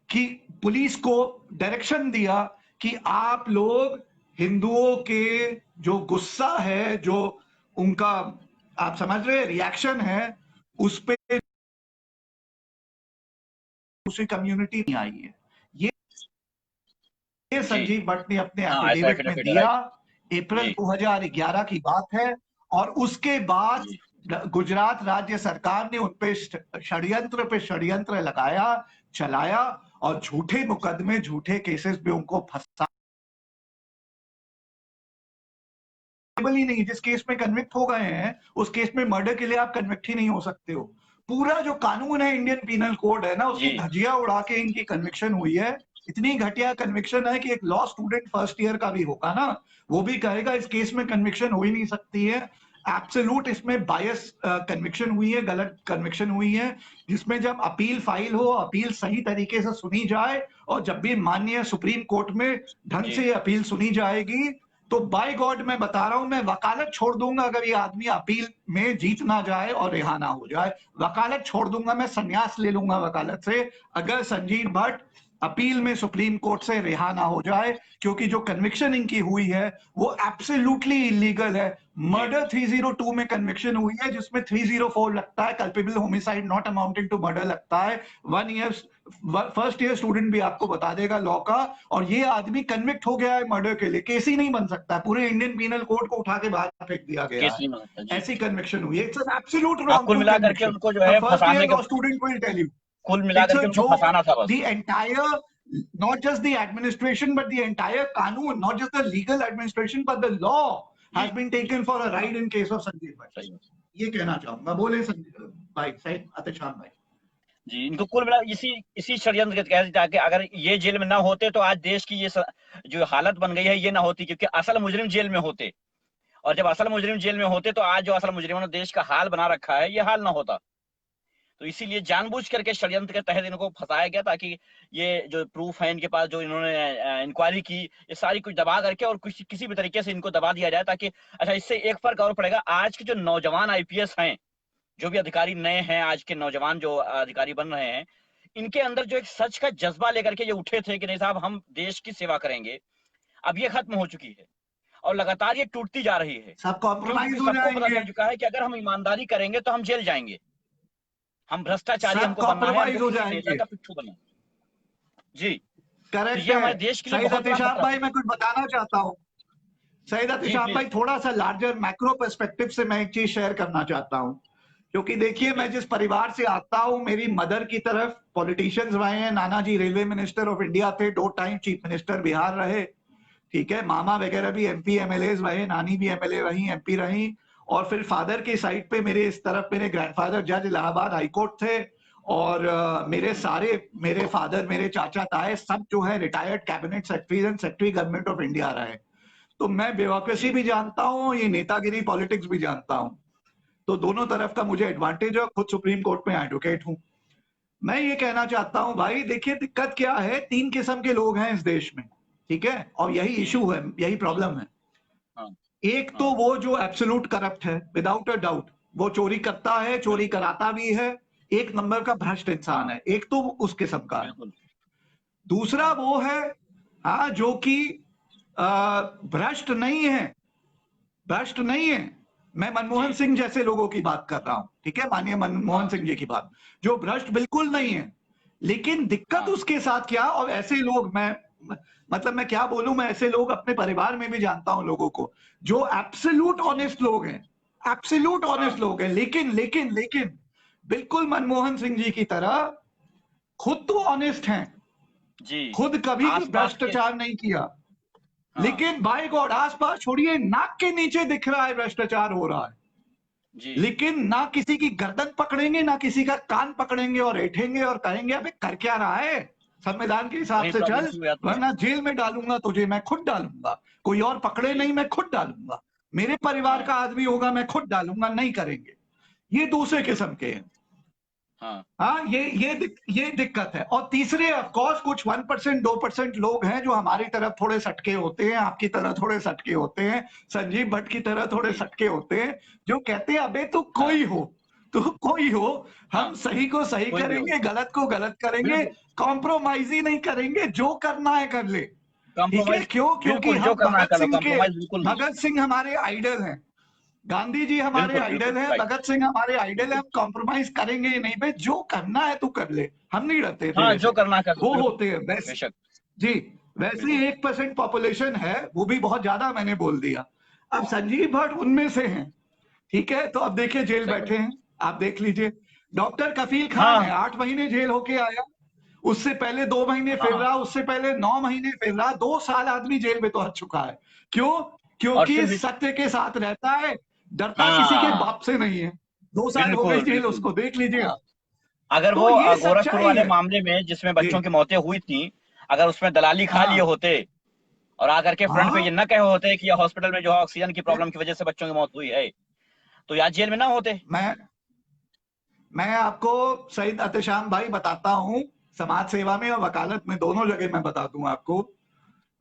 कि पुलिस को डायरेक्शन दिया कि आप लोग हिंदुओं के जो गुस्सा है, जो उनका, आप समझ रहे, रिएक्शन है, उस पे दूसरी कम्युनिटी नहीं आई है। ये जी संजीव भट्ट ने अपने हाँ, ऐसा एफिडेविट में एफिडेविट है, दिया। राइट। अप्रैल जी 2011 की बात है। और उसके बाद जी गुजरात राज्य सरकार ने उन पे षड्यंत्र लगाया, चलाया, और झूठे मुकदमे, झूठे केसेस में उनको फंसा ही नहीं, जिस केस में कन्विक्ट हो गए हैं उस केस में मर्डर के लिए आप कन्विक्ट ही नहीं हो सकते हो। पूरा जो कानून है इंडियन पीनल कोड है ना, उसकी जी धज्जियां उड़ा के इनकी कन्विक्शन हुई है। इतनी घटिया कन्विक्शन है कि एक लॉ स्टूडेंट फर्स्ट ईयर का भी होगा ना, वो भी कहेगा इस केस में कन्विक्शन हो ही नहीं सकती है। एब्सोल्यूट इसमें बायस कन्विक्शन हुई है, गलत कन्विक्शन हुई है, जिसमें जब अपील फाइल हो, अपील सही तरीके से सुनी जाए और जब भी माननीय सुप्रीम कोर्ट में ढंग जी से अपील सुनी जाएगी तो बाय गॉड मैं बता रहा हूं, मैं वकालत छोड़ दूंगा अगर ये आदमी अपील में जीत ना जाए और रिहा ना हो जाए। वकालत छोड़ दूंगा, मैं संन्यास ले लूंगा वकालत से अगर संजीव भट्ट अपील में सुप्रीम कोर्ट से रिहा ना हो जाए, क्योंकि जो कन्विक्शन इनकी हुई है वो एब्सोल्युटली इलीगल है। मर्डर 302 में कन्विक्शन हुई है जिसमें 304 लगता है, culpable homicide not amounting to murder लगता है। 1 ईयर फर्स्ट ईयर स्टूडेंट भी आपको बता देगा लॉ का, और ये आदमी कन्विक्ट हो गया है मर्डर के लिए, केस ही नहीं बन सकता, पूरे इंडियन पीनल कोड को उठा के बाहर फेंक दिया गया केस है। नहीं बन सकता जी। ऐसी कन्विक्शन हुई है, इट्स एन एब्सोल्यूट आप कुल रॉन्गफुल मिला करके कन्विक्शन। उनको जो द है फर्स्ट फंसाने ईयर का, law student will tell you कुल मिला it's a करके उनको joke. फंसाना था बस। The entire, not just the administration, but the entire कानून, not just the legal administration, but the law has been taken for a ride in case of Sanjeev भाई। सही है। ये कहना चाहूंगा, बोले संजीव भाई, सही आतिशान भाई। जी, इनको कुल मिला इसी इसी षड्यंत्र के तहत ताकि अगर ये जेल में ना होते तो आज देश की ये जो हालत बन गई है ये ना होती, क्योंकि असल मुजरिम जेल में होते, और जब असल मुजरिम जेल में होते तो आज जो असल मुजरिमों ने देश का हाल बना रखा है ये हाल ना होता। तो इसीलिए जानबूझ करके षड्यंत्र के तहत इनको फंसाया गया, ताकि ये जो प्रूफ है इनके पास, जो इन्होंने इंक्वायरी की, ये सारी कुछ दबा करके और कुछ किसी भी तरीके से इनको दबा दिया जाए, ताकि अच्छा इससे एक फर्क और पड़ेगा, आज के जो नौजवान आईपीएस हैं, जो भी अधिकारी नए हैं, आज के नौजवान जो अधिकारी बन रहे हैं, इनके अंदर जो एक सच का जज्बा लेकर के ये उठे थे कि नहीं साहब हम देश की सेवा करेंगे, अब ये खत्म हो चुकी है और लगातार ये टूटती जा रही है। सब क्यों? कॉम्प्रोमाइज क्योंकि हो सबको पता जाएंगे, चल चुका है कि अगर हम ईमानदारी करेंगे तो हम जेल जाएंगे, हम भ्रष्टाचारी सब हमको बनना है, कॉम्प्रोमाइज हमको हो किसी नेता जाएंगे। का पिट्ठू बनना है। जी, तो करेक्ट ये हमारे है। देश के लिए सईद बहुत बड़ा अतिशान खतरा भाई, है। मैं कुछ बताना चाहता हूँ। सईद जी अतिशान भाई, प्लीज। थोड़ा सा लार्जर मैक्रो पर्सपेक्टिव से मैं एक चीज शेयर करना चाहता हूँ, क्योंकि देखिए मैं जिस परिवार से आता हूं, मेरी मदर की तरफ पॉलिटिशियंस रहे हैं। नाना जी रेलवे मिनिस्टर ऑफ इंडिया थे, 2 टाइम चीफ मिनिस्टर बिहार रहे, ठीक है। मामा वगैरह भी एमपी एमएलए रहे, नानी भी एमएलए रही, एमपी रही। और फिर फादर की साइड पे मेरे इस तरफ मेरे ग्रैंडफादर जज इलाहाबाद हाईकोर्ट थे, और मेरे फादर, मेरे चाचा ताए सब जो है retired cabinet secretary and secretary government of India रहे। तो मैं ब्यूरोक्रेसी भी जानता हूँ, ये नेतागिरी पॉलिटिक्स भी जानता हूँ, तो दोनों तरफ का मुझे एडवांटेज है, खुद सुप्रीम कोर्ट में एडवोकेट हूं। मैं ये कहना चाहता हूं भाई, देखिए दिक्कत क्या है, 3 किस्म के लोग हैं इस देश में, ठीक है, और यही इशू है, यही प्रॉब्लम है। हाँ, एक तो वो जो एब्सोल्यूट करप्ट है, विदाउट अ डाउट, वो चोरी करता है, चोरी कराता भी है, एक नंबर का भ्रष्ट इंसान है, एक तो उस किस्म का है। बिल्कुल। दूसरा वो है हाँ, जो कि भ्रष्ट नहीं है, भ्रष्ट नहीं है, मैं मनमोहन जी सिंह जैसे लोगों की बात कर रहा हूं, ठीक है, माननीय मनमोहन हाँ सिंह जी की बात, जो भ्रष्ट बिल्कुल नहीं है। लेकिन दिक्कत हाँ उसके साथ क्या, और ऐसे लोग मतलब मैं क्या बोलूं, मैं ऐसे लोग अपने परिवार में भी जानता हूं लोगों को, जो एब्सोल्यूट ऑनेस्ट लोग हैं, एब्सोल्यूट ऑनेस्ट हाँ लोग हैं, लेकिन लेकिन लेकिन बिल्कुल मनमोहन सिंह जी की तरह खुद तो ऑनेस्ट हैं, जी। खुद कभी आसपास के, भ्रष्टाचार नहीं किया, हाँ लेकिन बाय गॉड आसपास छोड़िए, नाक के नीचे दिख रहा है भ्रष्टाचार हो रहा है, जी लेकिन ना किसी की गर्दन पकड़ेंगे, ना किसी का कान पकड़ेंगे और ऐठेंगे और कहेंगे अबे कर क्या रहा है, संविधान के हिसाब वही से प्रॉब्लम चल, शुरू हुआ तो। वरना जेल में डालूंगा तुझे, मैं खुद डालूंगा, कोई और पकड़े जी नहीं, मैं खुद डालूंगा, मेरे परिवार हाँ का आदमी होगा मैं खुद डालूंगा, नहीं करेंगे। ये दूसरे किस्म के हैं। हाँ हाँ, ये दिक्कत है। और तीसरे ऑफकोर्स कुछ 1% 2% लोग हैं जो हमारी तरफ थोड़े सटके होते हैं, आपकी तरह थोड़े सटके होते हैं, संजीव भट्ट की तरह थोड़े जी सटके होते हैं, जो कहते हैं अबे तू हाँ कोई हो, तू कोई हो, हम हाँ, सही को सही कोई भी हो, करेंगे, गलत को गलत करेंगे, बिल्कुल कॉम्प्रोमाइज ही नहीं करेंगे, जो करना है कर ले, ठीक है। कॉम्प्रोमाइज, क्यों? क्योंकि बिल्कुल जो हम करना है कर लो, कॉम्प्रोमाइज बिल्कुल नहीं। भगत सिंह हमारे आइडल हैं, गांधी जी हमारे बिल्कुल बिल्कुल आइडल हैं, राइट। भगत सिंह हमारे आइडल हैं, बिल्कुल हम कॉम्प्रोमाइज करेंगे ही नहीं भाई, जो करना है तू कर ले, हम नहीं डरते हाँ, तेरे जो से। करना है कर लो, वो बिल्कुल होते हैं वैसे बेशक। जी, वैसे बिल्कुल 1% पॉपुलेशन है, वो भी बहुत ज्यादा मैंने बोल दिया। अब संजीव भट्ट उनमें से हैं, ठीक है, तो अब देखिए जेल सही बैठे बात। हैं, आप देख लीजिए। डॉक्टर कफील खान है, हाँ 8 महीने जेल होके आया, उससे पहले 2 महीने फिर हाँ रहा, उससे पहले 9 महीने फिर रहा, 2 साल आदमी जेल में तो हट चुका है। क्यों? और क्योंकि फिर भी सत्य के साथ रहता है, डरता किसी के हाँ, बाप से नहीं है। 2 साल हो गए बिल्कुल जेल बिल्कुल। उसको, देख लीजिए हाँ, आप। अगर तो वो ये गोरखपुर सच्चाई वाले है। मामले में जिसमें जी। बच्चों की मौतें हुई थी, अगर उसमें दलाली खा लिए हाँ होते और आकर के फ्रंट पे हाँ। ये न कहे होते कि ये हॉस्पिटल में जो है ऑक्सीजन की प्रॉब्लम की वजह से बच्चों की मौत हुई है, तो यार जेल में ना होते। मैं मैं आपको शहीद एहतेशाम भाई बताता हूँ, समाज सेवा में और वकालत में दोनों जगह मैं बता दूं आपको।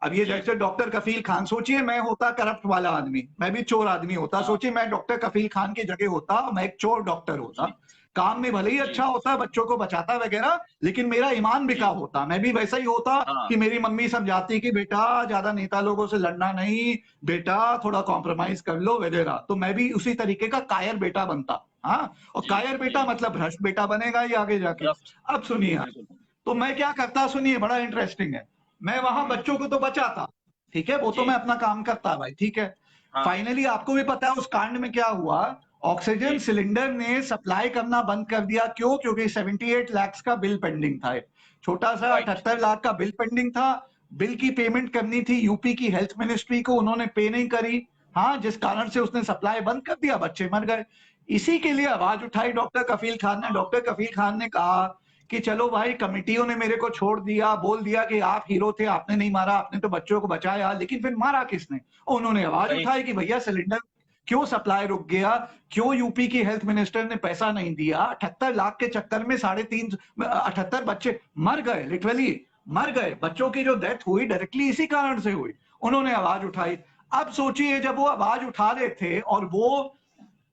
अब ये जी जैसे डॉक्टर कफील खान, सोचिए मैं होता करप्ट वाला आदमी, मैं भी चोर आदमी होता, हाँ सोचिए मैं डॉक्टर कफील खान की जगह होता, मैं एक चोर डॉक्टर होता। जी काम में भले ही जी अच्छा होता, बच्चों को बचाता वगैरह, लेकिन मेरा ईमान बिका जी होता। मैं भी वैसा ही होता हाँ कि मेरी मम्मी समझाती कि बेटा ज्यादा नेता लोगों से लड़ना नहीं, बेटा थोड़ा कॉम्प्रोमाइज कर लो वगैरह, तो मैं भी उसी तरीके का कायर बेटा बनता। हाँ, और जी कायर जी बेटा मतलब भ्रष्ट बेटा बनेगा ही आगे जाके। ट्रस्ट, अब सुनिए आप, बिल्कुल। तो मैं क्या करता सुनिए, बड़ा इंटरेस्टिंग है। मैं वहां बच्चों को तो बचाता, ठीक है, वो तो जी मैं अपना काम करता भाई, ठीक है। हाँ फाइनली आपको भी पता है उस कांड में क्या हुआ। ऑक्सीजन जी सिलेंडर ने सप्लाई करना बंद कर दिया, क्यों? क्योंकि 78 लाख का बिल पेंडिंग था, छोटा सा राइट 78 लाख का बिल पेंडिंग था। बिल की पेमेंट करनी थी यूपी की हेल्थ मिनिस्ट्री को, उन्होंने पे नहीं करी। हाँ, जिस कारण से उसने सप्लाई बंद कर दिया, बच्चे मर गए। इसी के लिए आवाज उठाई डॉक्टर कफील खान ने। हाँ डॉक्टर कफील खान ने कहा कि चलो भाई, कमिटियों ने मेरे को छोड़ दिया, बोल दिया कि आप हीरो थे, आपने नहीं मारा, आपने तो बच्चों को बचाया, लेकिन फिर मारा किसने? उन्होंने आवाज सही उठाई कि भैया सिलेंडर क्यों सप्लाई रुक गया, क्यों यूपी की हेल्थ मिनिस्टर ने पैसा नहीं दिया? 78 लाख के चक्कर में 3.5 78 बच्चे मर गए, लिटरली मर गए। बच्चों की जो डेथ हुई डायरेक्टली इसी कारण से हुई। उन्होंने आवाज उठाई। अब सोचिए, जब वो आवाज उठा रहे थे और वो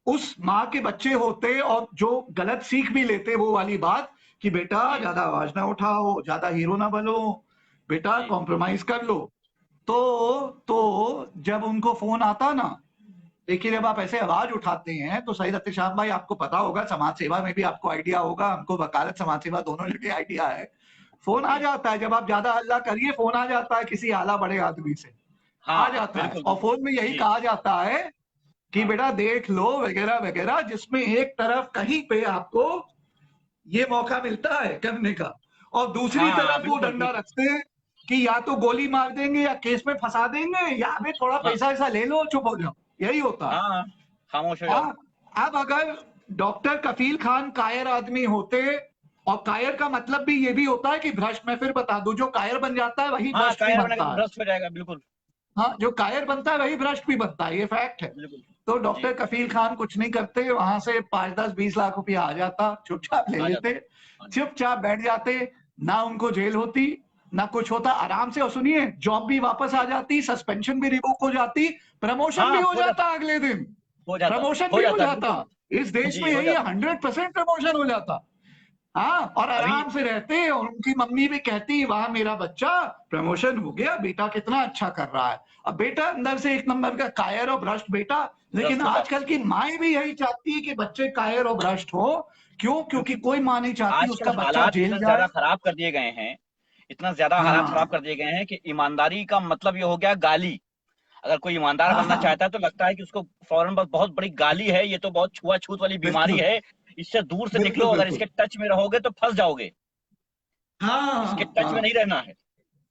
उस माँ के बच्चे होते और जो गलत सीख भी लेते, वो वाली बात कि बेटा जी ज्यादा आवाज ना उठाओ, ज्यादा हीरो ना बनो, बेटा जी कॉम्प्रोमाइज कर लो। तो जब उनको फोन आता ना, देखिए जब आप ऐसे आवाज उठाते हैं तो सही रत्तेश्याम भाई, आपको पता होगा, समाज सेवा में भी आपको आइडिया होगा, हमको वकालत समाज सेवा दोनों जगह आइडिया है। फोन आ जी जाता है, जब आप ज्यादा हल्ला करिए फोन आ जाता है किसी आला बड़े आदमी से, आ हाँ जाता है, बिल्कुल और बिल्कुल। फोन में यही जी कहा जाता है कि हाँ बेटा देख लो वगैरह वगैरह, जिसमें एक तरफ कहीं पे आपको ये मौका मिलता है करने का, और दूसरी हाँ तरफ वो बिल्कुल डंडा बिल्कुल। रखते हैं कि या तो गोली मार देंगे या केस में फंसा देंगे, या अबे थोड़ा हाँ पैसा ऐसा ले लो, चुप हो जाओ, यही होता है। हाँ खामोश हो जाओ। हाँ, अब अगर डॉक्टर कफील खान कायर आदमी होते, और कायर का मतलब भी ये भी होता है कि भ्रष्ट, मैं फिर बता दूं, जो कायर बन जाता है वही हाँ भ्रष्ट भी कायर बनेगा बनता तो है। भ्रष्ट हो जाएगा, बिल्कुल हाँ, जो कायर बनता है वही भ्रष्ट भी बनता है, ये फैक्ट है। बिल्कुल। तो जी डॉक्टर कफील खान कुछ नहीं करते, वहां से 5 10 20 लाख रुपया आ जाता, चुपचाप ले आ लेते, जाता। हाँ जी चुपचाप बैठ जाते, ना उनको जेल होती, ना कुछ होता, आराम से। और सुनिए, जॉब भी वापस आ जी जाती, सस्पेंशन भी रिवोक हो जाती, प्रमोशन भी हाँ हो हो जाता, जाता अगले दिन, हो जाता, प्रमोशन हो भी हो जाता जाता। बिल्कुल। इस देश जी में हो यही है, जाता। 100% प्रमोशन हो जाता। हाँ, और अभी आराम से रहते, और उनकी मम्मी भी कहती वाह मेरा बच्चा प्रमोशन हो गया, बेटा कितना अच्छा कर रहा है। अब बेटा अंदर से एक नंबर का कायर और भ्रष्ट बेटा। लेकिन भ्रष्ट बेटा, आजकल की माएं भी यही चाहती है कि बच्चे कायर और भ्रष्ट हो। क्यों? क्योंकि बिल्कुल। कोई माँ नहीं चाहती आजकल उसका बच्चा हालात जेल इतना जाए। ज्यादा खराब कर दिए गए हैं, इतना ज्यादा हालात खराब हाँ कर दिए गए हैं कि ईमानदारी का मतलब ये हो गया गाली। अगर कोई ईमानदार हाँ बनना हाँ, चाहता है तो लगता है कि उसको फौरन बस बहुत बड़ी गाली है, ये तो बहुत छुआछूत वाली बीमारी बिल्कुल है, इससे दूर से बिल्कुल निकलो, अगर इसके बिल्कुल। टच में रहोगे तो फंस जाओगे, इसके हाँ टच में हाँ नहीं रहना है।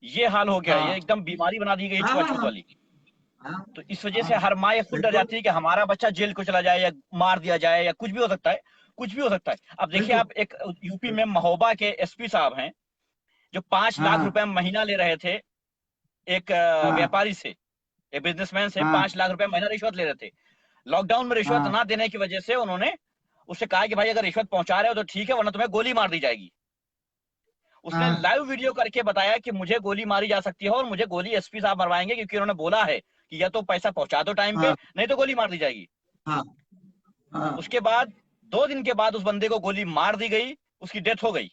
ये हाल हो गया है, ये हाँ एकदम बीमारी बना दी गई है हाँ छुआछूत हाँ वाली। हाँ तो इस वजह हाँ, से हर माँ ये खुद डर बिल्कुल जाती है कि हमारा बच्चा जेल को चला जाए या मार दिया जाए या कुछ भी हो सकता है, कुछ भी हो सकता है। अब देखिए, बिल्कुल। आप एक यूपी में महोबा के एसपी साहब हैं जो 5 लाख हाँ रुपए महीना ले रहे थे एक हाँ व्यापारी से, एक बिजनेसमैन से हाँ 5 लाख रुपए महीना रिश्वत ले रहे थे। लॉकडाउन में रिश्वत हाँ ना देने की वजह से उन्होंने उससे कहा कि भाई अगर रिश्वत पहुंचा रहे हो तो ठीक है, वरना तुम्हें गोली मार दी जाएगी। उसने हाँ लाइव वीडियो करके बताया कि मुझे गोली मारी जा सकती है और मुझे गोली एसपी साहब मरवाएंगे, क्योंकि उन्होंने बोला है कि या तो पैसा पहुंचा दो टाइम पे, हाँ नहीं तो गोली मार दी जाएगी। हाँ हाँ, उसके बाद 2 दिन के बाद उस बंदे को गोली मार दी गई, उसकी डेथ हो गई।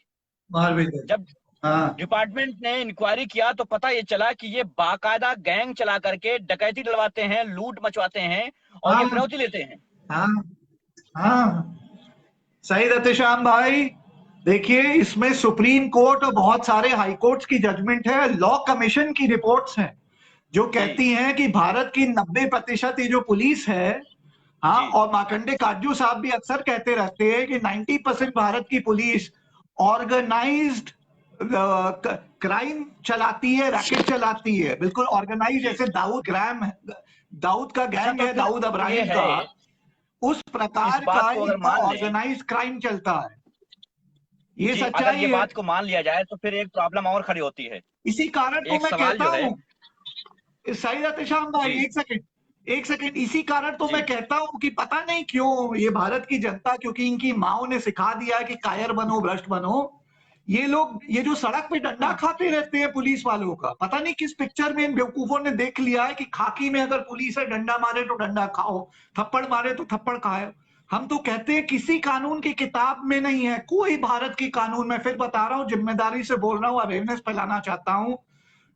बाहर भी थे। जब हाँ डिपार्टमेंट ने इंक्वायरी किया तो पता ये चला कि ये बाकायदा गैंग चला करके डकैती डलवाते हैं, लूट मचवाते हैं और ये हाँ फिरौती लेते हैं। हाँ हाँ, सही रतेश्याम भाई। देखिए, इसमें सुप्रीम कोर्ट और बहुत सारे हाई कोर्ट्स की जजमेंट है, लॉ कमीशन की रिपोर्ट्स हैं, जो जी कहती हैं कि भारत की 90% ये जो पुलिस है, हाँ, जी और मार्कंडे काटजू साहब भी अक्सर कहते रहते हैं कि 90% भारत की पुलिस ऑर्गेनाइज्ड क्राइम चलाती है, रैकेट चलाती है, बिल्कुल ऑर्गेनाइज, जी जैसे दाऊद ग्राम दाऊद का अच्छा, गैंग तो है, फिर दाऊद ये इब्राहिम है, का, उस इस प्रकार बात का को अगर इनका मान लें, ऑर्गेनाइज क्राइम चलता है। ये जी, अगर सच्चाई ये है। बात को मान लिया जाए तो फिर एक प्रॉब्लम और खड़ी होती है। इसी कारण तो एक मैं सवाल कहता जो है, हूं, सही एहतशाम भाई, जी, एक सेकंड, इसी कारण तो मैं जी, कहता हूं कि पता नहीं क्यों ये भारत की जनता, क्योंकि इनकी माओ ने सिखा दिया है कि कायर बनो, भ्रष्ट बनो, ये लोग ये जो सड़क पे डंडा हाँ, खाते रहते हैं पुलिस वालों का, पता नहीं किस पिक्चर में इन बेवकूफों ने देख लिया है कि खाकी में अगर पुलिस है, डंडा मारे तो डंडा खाओ, थप्पड़ मारे तो थप्पड़ खाओ। हम तो कहते हैं किसी कानून की किताब में नहीं है, कोई भारत की कानून में, फिर बता रहा हूं, जिम्मेदारी से बोल रहा हूं, अवेयरनेस फैलाना चाहता हूं,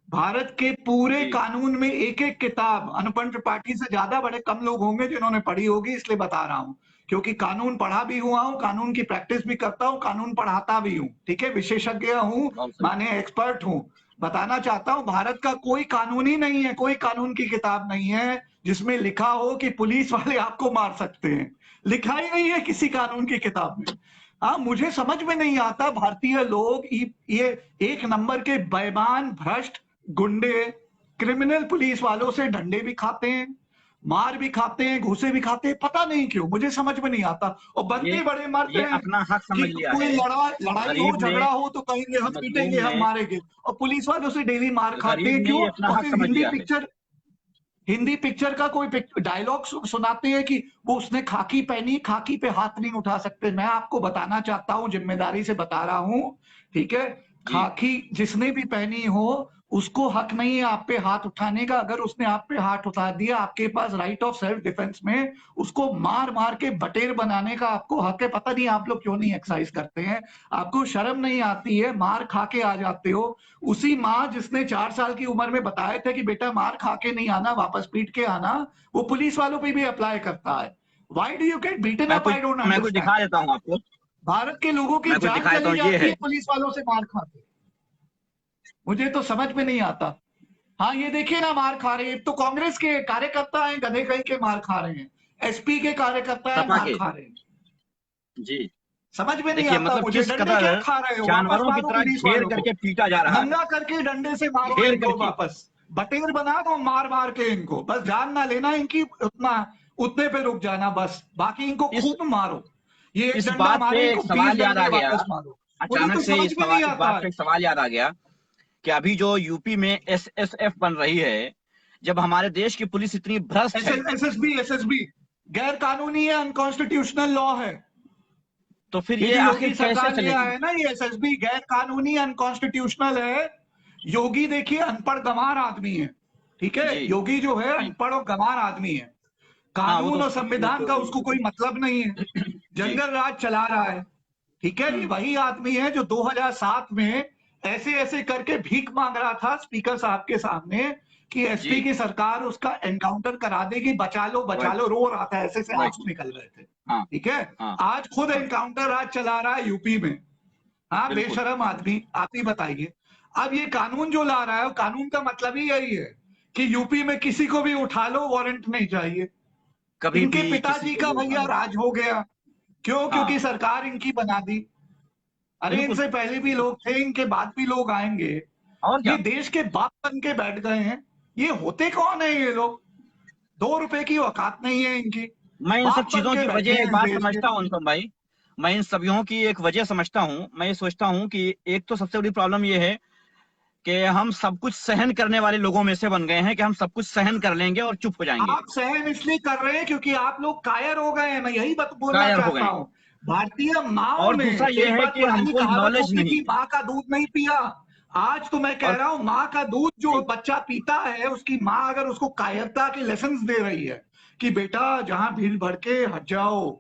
भारत के पूरे जी, कानून में एक एक किताब, अनुपम त्रिपाठी से ज्यादा बड़े कम लोग होंगे जिन्होंने पढ़ी होगी, इसलिए बता रहा हूं, क्योंकि कानून पढ़ा भी हुआ हूं, कानून की प्रैक्टिस भी करता हूं, कानून पढ़ाता भी हूं, ठीक है, विशेषज्ञ हूं, बहुत सही, माने एक्सपर्ट हूं। बताना चाहता हूं, भारत का कोई कानून ही नहीं है, कोई कानून की किताब नहीं है जिसमें लिखा हो कि पुलिस वाले आपको मार सकते हैं, लिखा ही नहीं है किसी कानून की किताब में। हाँ, मुझे समझ में नहीं आता भारतीय लोग ये एक नंबर के बेईमान, भ्रष्ट, गुंडे, क्रिमिनल पुलिस वालों से डंडे भी खाते हैं, मार भी खाते हैं, घूसे भी खाते हैं, पता नहीं क्यों, मुझे समझ में नहीं आता, और ये बनते बड़े मर्द ये हैं अपना हक कि समझ लिया कोई है। लड़ाई हो, गरीब ने, झगड़ा हो तो कहेंगे हम मजलूम पीटेंगे, हम ने, मारेंगे, और पुलिस वालों से डेली मार खाते गरीब हैं, ने क्यों? ये अपना और हक फिर समझ लिया है। हिंदी पिक्चर का कोई डायलॉग सुनाते हैं कि वो उसने खाकी पहनी, खाकी पे हाथ नहीं उठा सकते। मैं आपको बताना चाहता हूं, जिम्मेदारी से बता रहा हूं, ठीक है, जी, खाकी जिसने भी पहनी हो उसको हक नहीं है आप पे हाथ उठाने का, अगर उसने आप पे हाथ उठा दिया, आपके पास राइट ऑफ सेल्फ डिफेंस में उसको मार मार के बटेर बनाने का आपको हक है। पता नहीं आप लोग क्यों नहीं एक्सरसाइज करते हैं, आपको शर्म नहीं आती है, मार खा के आ जाते हो। उसी माँ जिसने 4 साल की उम्र में बताया था कि बेटा मार खा के नहीं आना, वापस पीट के आना, वो पुलिस वालों पे भी अप्लाई करता है। Why do you get beaten up? I don't मैं कुछ अंडरस्टैंड। दिखा देता हूँ आपको। भारत के लोगों की मैं कुछ जान दिखा देता चली हूँ, ये जाती है। है पुलिस वालों से मार खा के, मुझे तो समझ में नहीं आता। हाँ, ये देखिए ना, मार खा रहे हैं, एक तो कांग्रेस के कार्यकर्ता हैं, गधे कहीं के मार खा रहे हैं, एसपी के कार्यकर्ता है सपा मार के, खा रहे हैं, जी, समझ में नहीं देखिए आता मतलब मुझे, किस डंडे कदर क्या खा रहे हो, वापस जानवरों की मारो तरह पुलिस घेर वालों को, करके पीटा जा रहा है। नंगा करके डंडे से मारो घेर इनको, करके। वापस बटेर बना दो, मार मार के इनको, बस जान ना लेना इनकी, उतना उतने पे रुक जाना बस, बाकी इनको इस खूब मारो, ये एक इस डंडा बात पे मारे एक इनको 20 सवाल याद आ डंडे गया, वापस मारो, मुझे अचानक तो से समझ में नहीं इस आता बात है। पे एक सवाल याद आ गया कि अभी जो यूपी में एसएसएफ बन रही है, जब हमारे देश की पुलिस इतनी भ्रष्ट है, एसएसबी गैर कानूनी है, अनकॉन्स्टिट्यूशनल लॉ है, तो फिर ये ये जो आखिर योगी कैसे सरकार ले चलेगी? आए ना, ये एसएसबी गैर कानूनी, अनकॉन्स्टिट्यूशनल है। योगी देखिए अनपढ़ गंवार आदमी है, ठीक है, जी, योगी जो है जी, अनपढ़ और गंवार आदमी है, हाँ, वो कानून तो और संविधान का उसको कोई मतलब नहीं है, जी, जंगल राज चला रहा है, ठीक है, ये वही आदमी है जो 2007 में ऐसे ऐसे करके भीख मांग रहा था स्पीकर साहब के सामने कि एसपी जी, की सरकार उसका एनकाउंटर करा देगी, बचा राइट, लो, रो रहा था, ऐसे ऐसे आंसू राइट, निकल रहे थे, हाँ, ठीक है, हाँ, आज खुद हाँ, एनकाउंटर राज चला रहा है यूपी में। हाँ, बिल्कुल, बेशरम आदमी, आप ही बताइए। अब ये कानून जो ला रहा है, कानून का मतलब ही यही है कि यूपी में किसी को भी उठा लो, वारंट नहीं चाहिए। कभी इनके भी किसी पिताजी को का भी उठा भैया लो, राज हो गया, क्यों? हाँ, क्योंकि सरकार इनकी बना दी। अरे बिल्कुल, इनसे पहले भी लोग थे, इनके बाद भी लोग आएंगे, और ये क्या। देश के बाप बन के बैठ गए हैं। ये होते कौन है ये लोग? 2 रुपए की औकात नहीं है इनकी, मैं इन सब बाप बन चीजों के की बैठे वजह हैं एक इस बात देश के। समझता हूँ अनुपम भाई, मैं इन सभी की एक वजह समझता हूँ। मैं ये सोचता हूँ कि एक तो सबसे बड़ी प्रॉब्लम ये है कि हम सब कुछ सहन करने वाले लोगों में से बन गए हैं, कि हम सब कुछ सहन कर लेंगे और चुप हो जाएंगे, आप सहन इसलिए कर रहे हैं क्योंकि आप लोग कायर हो गए हैं, मैं यही बात बोलना कायर हो गए चाहता हैं। हूं। भारतीय माओ और ने दूसरा ये एक है बात कि पुरानी हमको कहावत नॉलेज होती नहीं। थी, माँ का दूध नहीं पिया। आज तो मैं कह और रहा हूं, माँ का दूध जो जी, बच्चा पीता है, उसकी माँ अगर उसको कायरता के लेसन दे रही है कि बेटा जहां भीड़ भड़के हट जाओ,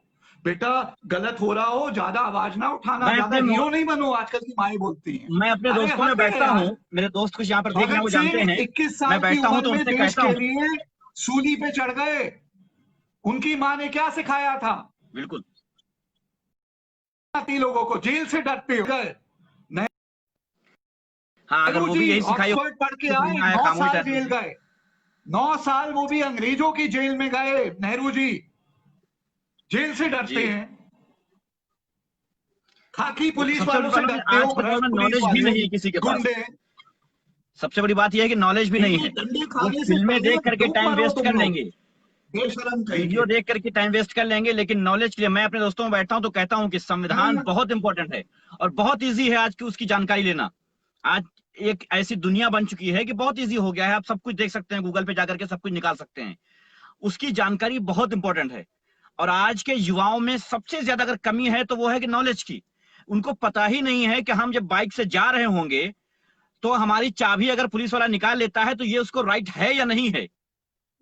बेटा गलत हो रहा हो ज्यादा आवाज ना उठाना, मैं ज्यादा अपने हीरो नहीं बनो, आजकल की माएं बोलती हैं। मैं अपने अरे दोस्तों में हक है बैठता हूँ, यार। मेरे दोस्त कुछ यहाँ पर देख रहे हैं, भगत वो जानते सिंह हैं। 21 मैं साल की बैठता हूँ उम्र तो में उनसे देश कहता के हूँ, लिए सूली पे चढ़ गए, उनकी माँ ने क्या सिखाया था? बिल्कुल, आती लोगों को, जेल से डरते हो गए। हाँ, अगर नेहरू वो जी भी यही सिखाई हो, ऑक्सफोर्ड पढ़ के चुप आए, रहना है, 9 खामोश साल रहना जेल है। गए, 9 साल वो भी अंग्रेजों की जेल में गए। नेहरू जी जेल से डरते जी, हैं, खाकी वो तो पुलिस सबसे बड़ी वालों से प्रॉब्लम है, डरते हो, आज के दौर भ्रष्ट में पुलिस नॉलेज भी वाले, नहीं है किसी के पास। गुंडे। सबसे बड़ी बात यह है कि नॉलेज भी नहीं है। डंडे वो खाने से फिल्में पहले देख करके क्यों टाइम मरो वेस्ट तुम कर लोग, लेंगे, बेशरम कहीं वीडियो के। देख करके टाइम वेस्ट कर लेंगे, लेकिन नॉलेज के लिए मैं अपने दोस्तों में बैठता हूं तो कहता हूं कि संविधान हाँ, बहुत इंपॉर्टेंट है और बहुत इजी है आज की उसकी जानकारी लेना। आज एक ऐसी दुनिया बन चुकी है कि बहुत इजी हो गया है, आप सब कुछ देख सकते हैं, गूगल पे जाकर के सब कुछ निकाल सकते हैं। उसकी जानकारी बहुत इंपॉर्टेंट है। और आज के युवाओं में सबसे ज्यादा अगर कमी है तो वो है कि नॉलेज की। उनको पता ही नहीं है कि हम जब बाइक से जा रहे होंगे तो हमारी चाबी अगर पुलिस वाला निकाल लेता है तो ये उसको राइट है या नहीं है।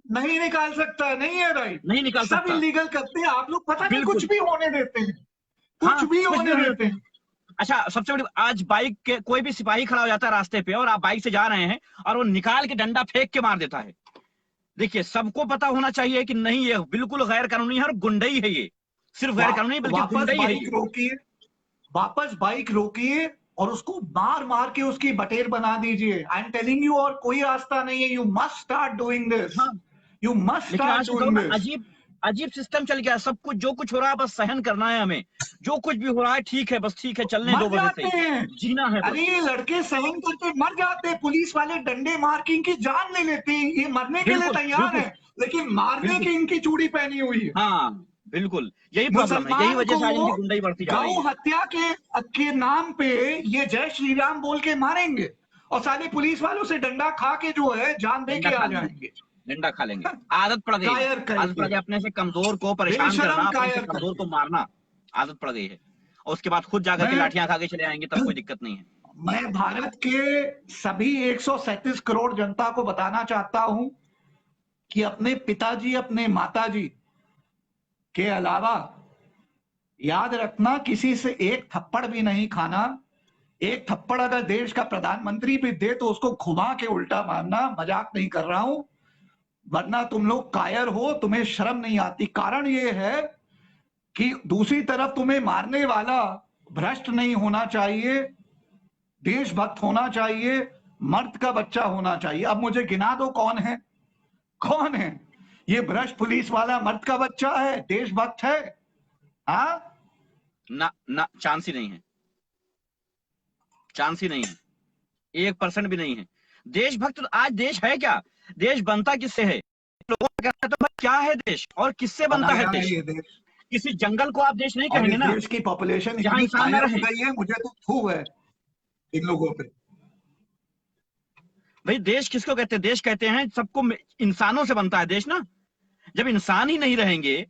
नहीं निकाल सकता, नहीं है राइट। नहीं निकाल सब सकता। इलीगल करते हैं, आप लोग पता नहीं कुछ बिल्कुल। भी होने देते हैं, कुछ हाँ, भी कुछ भी होने होने देते देते हैं। हैं। अच्छा, सबसे बड़ी आज बाइक के कोई भी सिपाही खड़ा हो जाता है रास्ते पे और आप बाइक से जा रहे हैं और वो निकाल के डंडा फेंक के मार देता है। देखिए, सबको पता होना चाहिए कि नहीं, ये बिल्कुल गैर कानूनी है और गुंडई है ये। सिर्फ गैर कानूनी बल्कि वापस गुंडई है बाइक ये। रोकिए, वापस बाइक रोकिए और उसको मार मार के उसकी बटेर बना दीजिए। आई एम टेलिंग यू, और कोई रास्ता नहीं है। You must start doing this, हाँ, यू मस्ट लेकिन स्टार्ट आज के दौर डूइंग में दिस। अजीब अजीब सिस्टम चल गया है। सब कुछ जो कुछ हो रहा है बस सहन करना है हमें। जो कुछ भी हो रहा है ठीक है, बस ठीक है, चलने मर दो, बस ऐसे जाते ही हैं, जीना है अरे बस। ये लड़के सहन करके मर जाते हैं, पुलिस वाले डंडे मार के इनकी जान ले लेते हैं, ये मरने के लिए बिल्कुल तैयार बिल्कुल है, लेकिन मारने बिल्कुल। की इनकी चूड़ी पहनी हुई है। हाँ, बिल्कुल यही प्रॉब्लम है, यही मुसलमान वजह को से आज इनकी गुंडाई बढ़ती जा रही गौ है। हत्या के नाम पे ये जय श्री राम बोल के मारेंगे, और साले पुलिस वालों से डंडा खा के जो है जान दे डंडा के खा आ लेंगे, जाएंगे। डंडा खा लेंगे। आदत पड़ गई है। कायर कहीं आदत पड़ के, गई अपने से कमजोर को परेशान करना, बेशरम अपने से कायर कमजोर कहीं को के। मारना। आदत पड़ गई है। और उसके बाद खुद जाकर के मैं लाठियां खा के चले आएंगे, तब कोई दिक्कत नहीं है। मैं भारत के सभी 137 करोड़ जनता को बताना चाहता हूं कि अपने पिताजी, अपने माताजी के अलावा याद रखना, किसी से एक थप्पड़ भी नहीं खाना। एक थप्पड़ अगर देश का प्रधानमंत्री भी दे तो उसको घुमा के उल्टा मारना, मजाक नहीं कर रहा हूं। वरना तुम लोग कायर हो, तुम्हें शर्म नहीं आती। कारण ये है कि दूसरी तरफ तुम्हें मारने वाला भ्रष्ट नहीं होना चाहिए, देशभक्त होना चाहिए, मर्द का बच्चा होना चाहिए। अब मुझे गिना दो कौन है, कौन है ये भ्रष्ट पुलिस वाला? मर्द का बच्चा है, देशभक्त है? हाँ, ना ना, चांस ही नहीं है, चांस ही नहीं है, 1% भी नहीं है। देशभक्त आज देश है क्या? देश बनता किससे है? लोगों का कहना है तो भाई क्या है देश और किससे बनता है बनाया है देश? ये देश, किसी जंगल को आप देश नहीं और कहेंगे इस ना, देश की पॉपुलेशन जहां इतनी इंसान न कायर हो रहे। गई है, मुझे तो थू है इन लोगों पे। भाई देश किसको कहते हैं? देश कहते हैं सबको, इंसानों से बनता है देश ना। जब इंसान ही नहीं रहेंगे,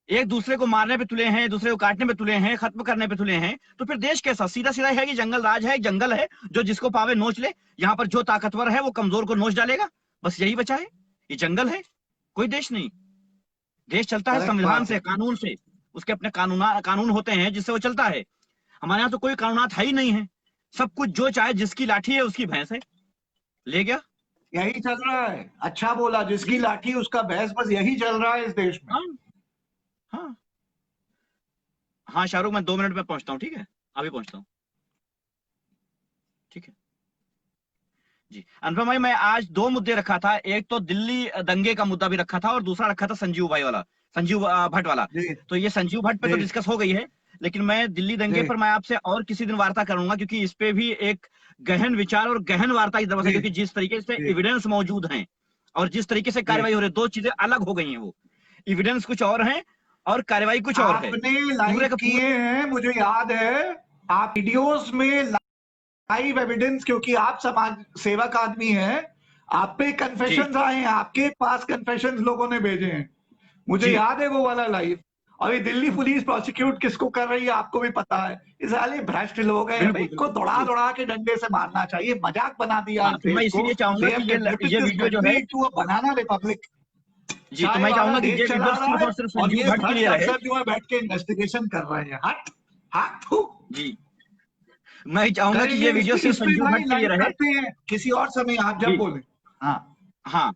एक दूसरे को मारने पे तुले हैं, एक दूसरे को काटने पे तुले हैं, खत्म करने पे तुले हैं, तो फिर देश कैसा? सीधा सीधा है कि जंगल राज है, जंगल है, जो जिसको पावे नोच ले। यहाँ पर जो ताकतवर है वो कमजोर को नोच डालेगा, बस यही बचा है। ये जंगल है, कोई देश नहीं। देश चलता है करेक्ट संविधान बात है। से, कानून से। उसके अपने कानून होते हैं जिससे वो चलता है। हमारे यहाँ तो कोई कानूनात है ही नहीं है। सब कुछ जो चाहे, जिसकी लाठी है उसकी भैंस है, ले गया। यही चल रहा है, अच्छा बोला, जिसकी जी। लाठी उसका भैंस, बस यही चल रहा है इस देश में। हाँ हाँ हाँ, शाहरुख, मैं 2 मिनट में पहुंचता हूँ, ठीक है? अभी पहुंचता हूँ, ठीक है जी। अनुपम भाई, मैं आज 2 मुद्दे रखा था। एक तो दिल्ली दंगे का मुद्दा भी रखा था और दूसरा रखा था संजीव भाई वाला, संजीव भट्ट वाला। जी तो ये संजीव भट्ट पे तो जी डिस्कस हो गई है, लेकिन मैं दिल्ली दंगे जी पर मैं आपसे और किसी दिन वार्ता करूंगा, क्योंकि इस पे भी एक गहन विचार और गहन वार्ता की जरूरत है। जी क्योंकि जिस तरीके से जी एविडेंस मौजूद हैं और जिस तरीके से जी। कार्रवाई हो रही है, दो चीजें अलग हो गई हैं। वो एविडेंस कुछ और है और कार्रवाई कुछ और है। आपने पूरे लाइव का पूरा। किए हैं, मुझे याद है, आप वीडियोस में लाइव एविडेंस, क्योंकि आप समाज सेवक आदमी हैं, आप पे जी कन्फेशंस आए हैं, आपके पास कन्फेशंस लोगों ने भेजे हैं, मुझे जी। याद है वो वाला लाइव। और ये दिल्ली पुलिस प्रोसिक्यूट किसको कर रही है आपको भी पता है। इस साले भ्रष्ट लोग हैं भाई, बिल्कुल इनको बिल्कुल दौड़ा जी। दौड़ा के डंडे से मारना चाहिए, मजाक बना दिया हाँ, इस तो मैं देश को। इसीलिए चाहूंगा दे हैव कि कन्वर्टेड ये दिस वीडियो जो है, country to a banana republic. जी, तो चाय मैं वाला चाहूंगा कि देश ये वीडियो चला रहा सिर्फ है और सिर्फ और संजीव ये भट्ट के लिए भ्रष्ट रहे। अफसर जो है बैठ के इन्वेस्टिगेशन कर रहे हैं। हट हट थू। जी, मैं चाहूंगा कि करेंगे ये वीडियो सिर्फ इस पे संजीव भाई, भट्ट के लिए लाइव रहे। करते हैं किसी और समय, आप जब जी बोले। हाँ हाँ,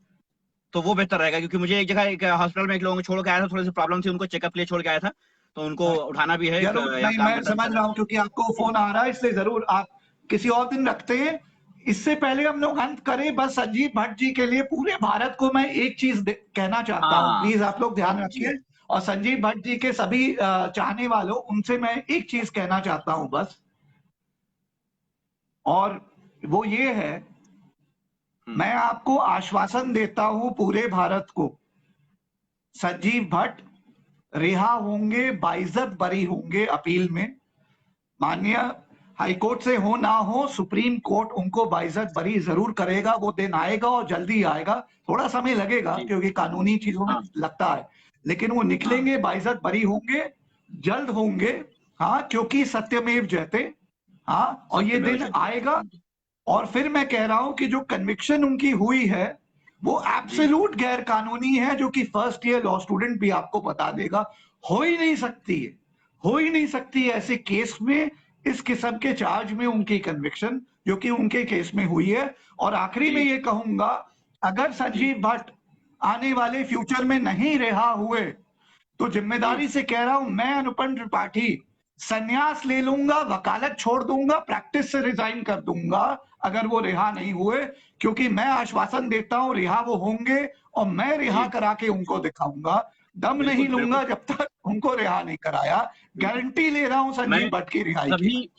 तो वो बेहतर रहेगा, क्योंकि मुझे एक जगह एक हॉस्पिटल में एक लोगों को छोड़ के आया था, थोड़ी सी प्रॉब्लम थी, उनको चेकअप के लिए छोड़ के आया था, तो उनको उठाना भी है, जरूर, यहाँ नहीं काम मैं करता समझ रहा था। हूँ, क्योंकि आपको जी फोन आ रहा है, इसलिए जरूर आप किसी और दिन रखते हैं। इससे पहले हम लोग अंत करें, बस संजीव भट्ट जी के लिए पूरे भारत को मैं एक चीज कहना चाहता हूँ, हाँ प्लीज आप लोग ध्यान जी रखिए। और संजीव भट्ट जी के सभी चाहने वालों, उनसे मैं एक चीज कहना चाहता हूँ बस, और वो ये है मैं आपको आश्वासन देता हूं पूरे भारत को, संजीव भट्ट रिहा होंगे, बाइज्जत बरी होंगे अपील में। माननीय हाईकोर्ट से हो ना हो, सुप्रीम कोर्ट उनको बाइज्जत बरी जरूर करेगा। वो दिन आएगा और जल्दी आएगा, थोड़ा समय लगेगा जी। क्योंकि कानूनी चीजों में हाँ लगता है, लेकिन वो हाँ निकलेंगे, बाइज्जत बरी होंगे, जल्द होंगे। हाँ, क्योंकि सत्यमेव जयते। हाँ, और ये सत्यमेव दिन जयते। आएगा। और फिर मैं कह रहा हूं कि जो कन्विक्शन उनकी हुई है वो जी एब्सोल्यूट गैर कानूनी है, जो कि फर्स्ट ईयर लॉ स्टूडेंट भी आपको बता देगा। हो ही नहीं सकती है, हो ही नहीं सकती है ऐसे केस में, इस किस्म के चार्ज में उनकी कन्विक्शन जो कि उनके केस में हुई है। और आखिरी में जी ये कहूंगा, अगर जी संजीव भट्ट आने वाले फ्यूचर में नहीं रिहा हुए तो जी जिम्मेदारी से कह रहा हूं, मैं अनुपम त्रिपाठी संन्यास ले लूंगा, वकालत छोड़ दूंगा, प्रैक्टिस से रिजाइन कर दूंगा अगर वो रिहा नहीं हुए। क्योंकि मैं आश्वासन देता हूं रिहा वो होंगे, और मैं रिहा जी। करा के उनको दिखाऊंगा। दम नहीं बिल्कुल बिल्कुल लूंगा जब तक उनको रिहा नहीं कराया। बिल्कुल। गारंटी ले रहा हूं मैं संजीव भट्ट की रिहाई की। सभी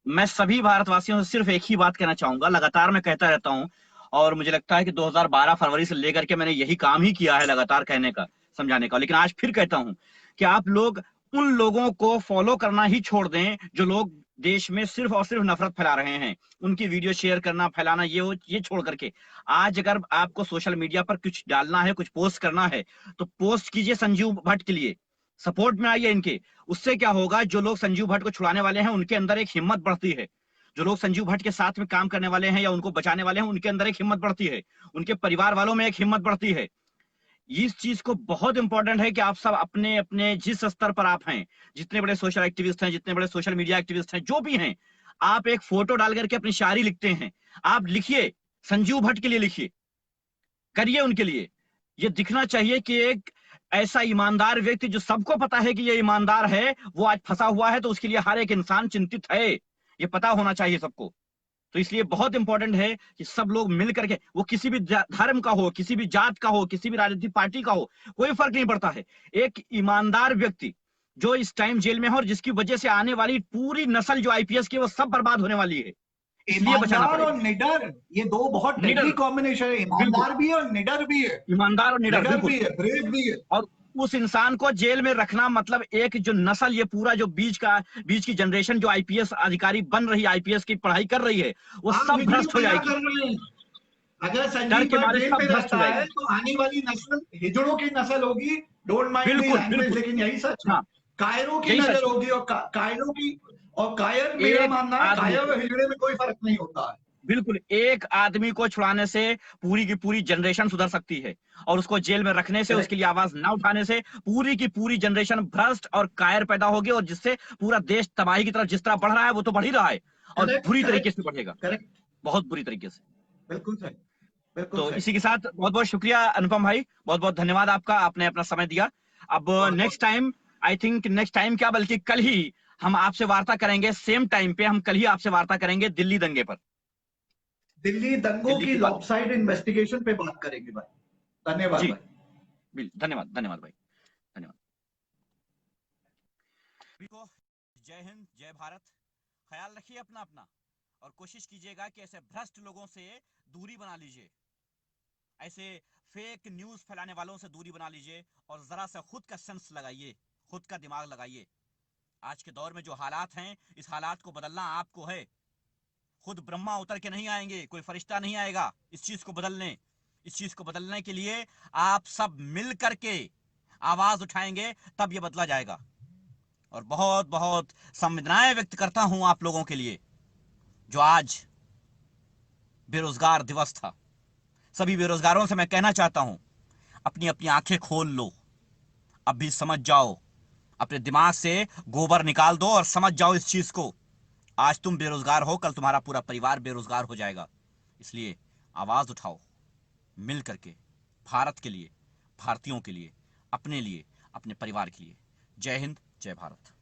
मैं सभी भारतवासियों से सिर्फ एक ही बात कहना चाहूंगा, लगातार मैं कहता रहता हूं, और मुझे लगता है कि 2012 फरवरी से लेकर के मैंने यही काम ही किया है, लगातार कहने का, समझाने का। लेकिन आज फिर कहता हूं कि आप लोग उन लोगों को फॉलो करना ही छोड़ दें जो लोग देश में सिर्फ और सिर्फ नफरत फैला रहे हैं। उनकी वीडियो शेयर करना, फैलाना, ये छोड़ करके आज अगर आपको सोशल मीडिया पर कुछ डालना है, कुछ पोस्ट करना है, तो पोस्ट कीजिए संजीव भट्ट के लिए, सपोर्ट में आइए इनके। उससे क्या होगा, जो लोग संजीव भट्ट को छुड़ाने वाले हैं उनके अंदर एक हिम्मत बढ़ती है। जो लोग संजीव भट्ट के साथ में काम करने वाले हैं या उनको बचाने वाले हैं, उनके अंदर एक हिम्मत बढ़ती है, उनके परिवार वालों में एक हिम्मत बढ़ती है। इस चीज को बहुत इंपॉर्टेंट है कि आप सब अपने अपने जिस स्तर पर आप हैं, जितने बड़े सोशल एक्टिविस्ट हैं, जितने बड़े सोशल मीडिया एक्टिविस्ट हैं, जो भी हैं, आप एक फोटो डाल करके अपनी शायरी लिखते हैं, आप लिखिए, संजीव भट्ट के लिए लिखिए, करिए उनके लिए। ये दिखना चाहिए कि एक ऐसा ईमानदार व्यक्ति, जो सबको पता है कि ये ईमानदार है, वो आज फंसा हुआ है, तो उसके लिए हर एक इंसान चिंतित है, ये पता होना चाहिए सबको। तो इसलिए बहुत इंपॉर्टेंट है कि सब लोग मिल करके, वो किसी भी धर्म का हो, किसी भी जात का हो, किसी भी राजनीतिक पार्टी का हो, कोई फर्क नहीं पड़ता है। एक ईमानदार व्यक्ति जो इस टाइम जेल में है और जिसकी वजह से आने वाली पूरी नस्ल जो आईपीएस की, वो सब बर्बाद होने वाली है, इसलिए बचाना ईमानदार और पड़ेगा। निडर, ये दो बहुत निडर, डेडली कॉम्बिनेशन है। बिल्कुल, ईमानदार भी है और निडर भी है। ईमानदार और निडर, निडर बिल्कुल। भी है, ब्रेव भी है। और उस इंसान को जेल में रखना मतलब एक जो नस्ल, ये पूरा जो बीच की जनरेशन जो आईपीएस अधिकारी बन रही है, आईपीएस की पढ़ाई कर रही है, वो आप सब हिजड़े भ्रष्ट हो पैदा जाएगी। कर रहे हैं। अगर डर संजीव के भट्ट मारे जेल सब में भ्रष्ट हो रहता है जाएगी। तो आने वाली नस्ल हिजड़ों की नस्ल होगी। डोंट माइंड दी बिल्कुल लैंग्वेज, बिल्कुल। लेकिन यही सच है। हाँ, कायरों की यही नजर सच है। होगी, और कायरों की। और कायर, मेरा एक मानना है, आदमी कायर को, और हिजड़े में कोई फर्क नहीं होता है। बिल्कुल एक आदमी को छुड़ाने से पूरी की पूरी जनरेशन सुधर सकती है, और उसको जेल में रखने से, उसके करेक्ट, लिए आवाज ना उठाने से पूरी की पूरी जनरेशन भ्रष्ट और कायर पैदा होगी, और जिससे पूरा देश तबाही की तरफ जिस तरह बढ़ रहा है, वो तो बढ़ ही रहा है, और करेक्ट, बुरी तरीके से करेक्ट, बढ़ेगा, करेक्ट। बहुत बुरी तरीके से। बिल्कुल सही, बिल्कुल तो सही। इसी के साथ बहुत बहुत शुक्रिया अनुपम भाई, बहुत बहुत धन्यवाद आपका, आपने अपना समय दिया। अब बहुत बहुत next time, I think next time क्या, बल्कि कल ही हम आपसे वार्ता करेंगे, सेम टाइम पे हम कल ही आपसे वार्ता करेंगे दिल्ली दंगे पर, दिल्ली दंगों दिल्ली की के बाद। लॉपसाइड इन्वेस्टिगेशन पे बात करेंगे भाई। धन्यवाद जी, भाई। धन्यवाद धन्यवाद भाई, धन्यवाद। सभी को जय हिंद, जय भारत। ख्याल रखिए अपना अपना, और कोशिश कीजिएगा कि ऐसे भ्रष्ट लोगों से दूरी बना लीजिए, ऐसे फेक न्यूज फैलाने वालों से दूरी बना लीजिए, और जरा सा खुद का सेंस लगाइए, खुद का दिमाग लगाइए। आज के दौर में जो हालात हैं, इस हालात को बदलना आपको है। खुद ब्रह्मा उतर के नहीं आएंगे, कोई फरिश्ता नहीं आएगा इस चीज को बदलने। इस चीज को बदलने के लिए आप सब मिल करके आवाज उठाएंगे, तब ये बदला जाएगा। और बहुत बहुत संवेदनाएं व्यक्त करता हूं आप लोगों के लिए, जो आज बेरोजगार दिवस था। सभी बेरोजगारों से मैं कहना चाहता हूं, अपनी अपनी आंखें खोल लो, अब भी समझ जाओ, अपने दिमाग से गोबर निकाल दो और समझ जाओ इस चीज को। आज तुम बेरोजगार हो, कल तुम्हारा पूरा परिवार बेरोजगार हो जाएगा। इसलिए आवाज उठाओ मिल करके, भारत के लिए, भारतीयों के लिए, अपने लिए, अपने परिवार के लिए। जय हिंद, जय भारत।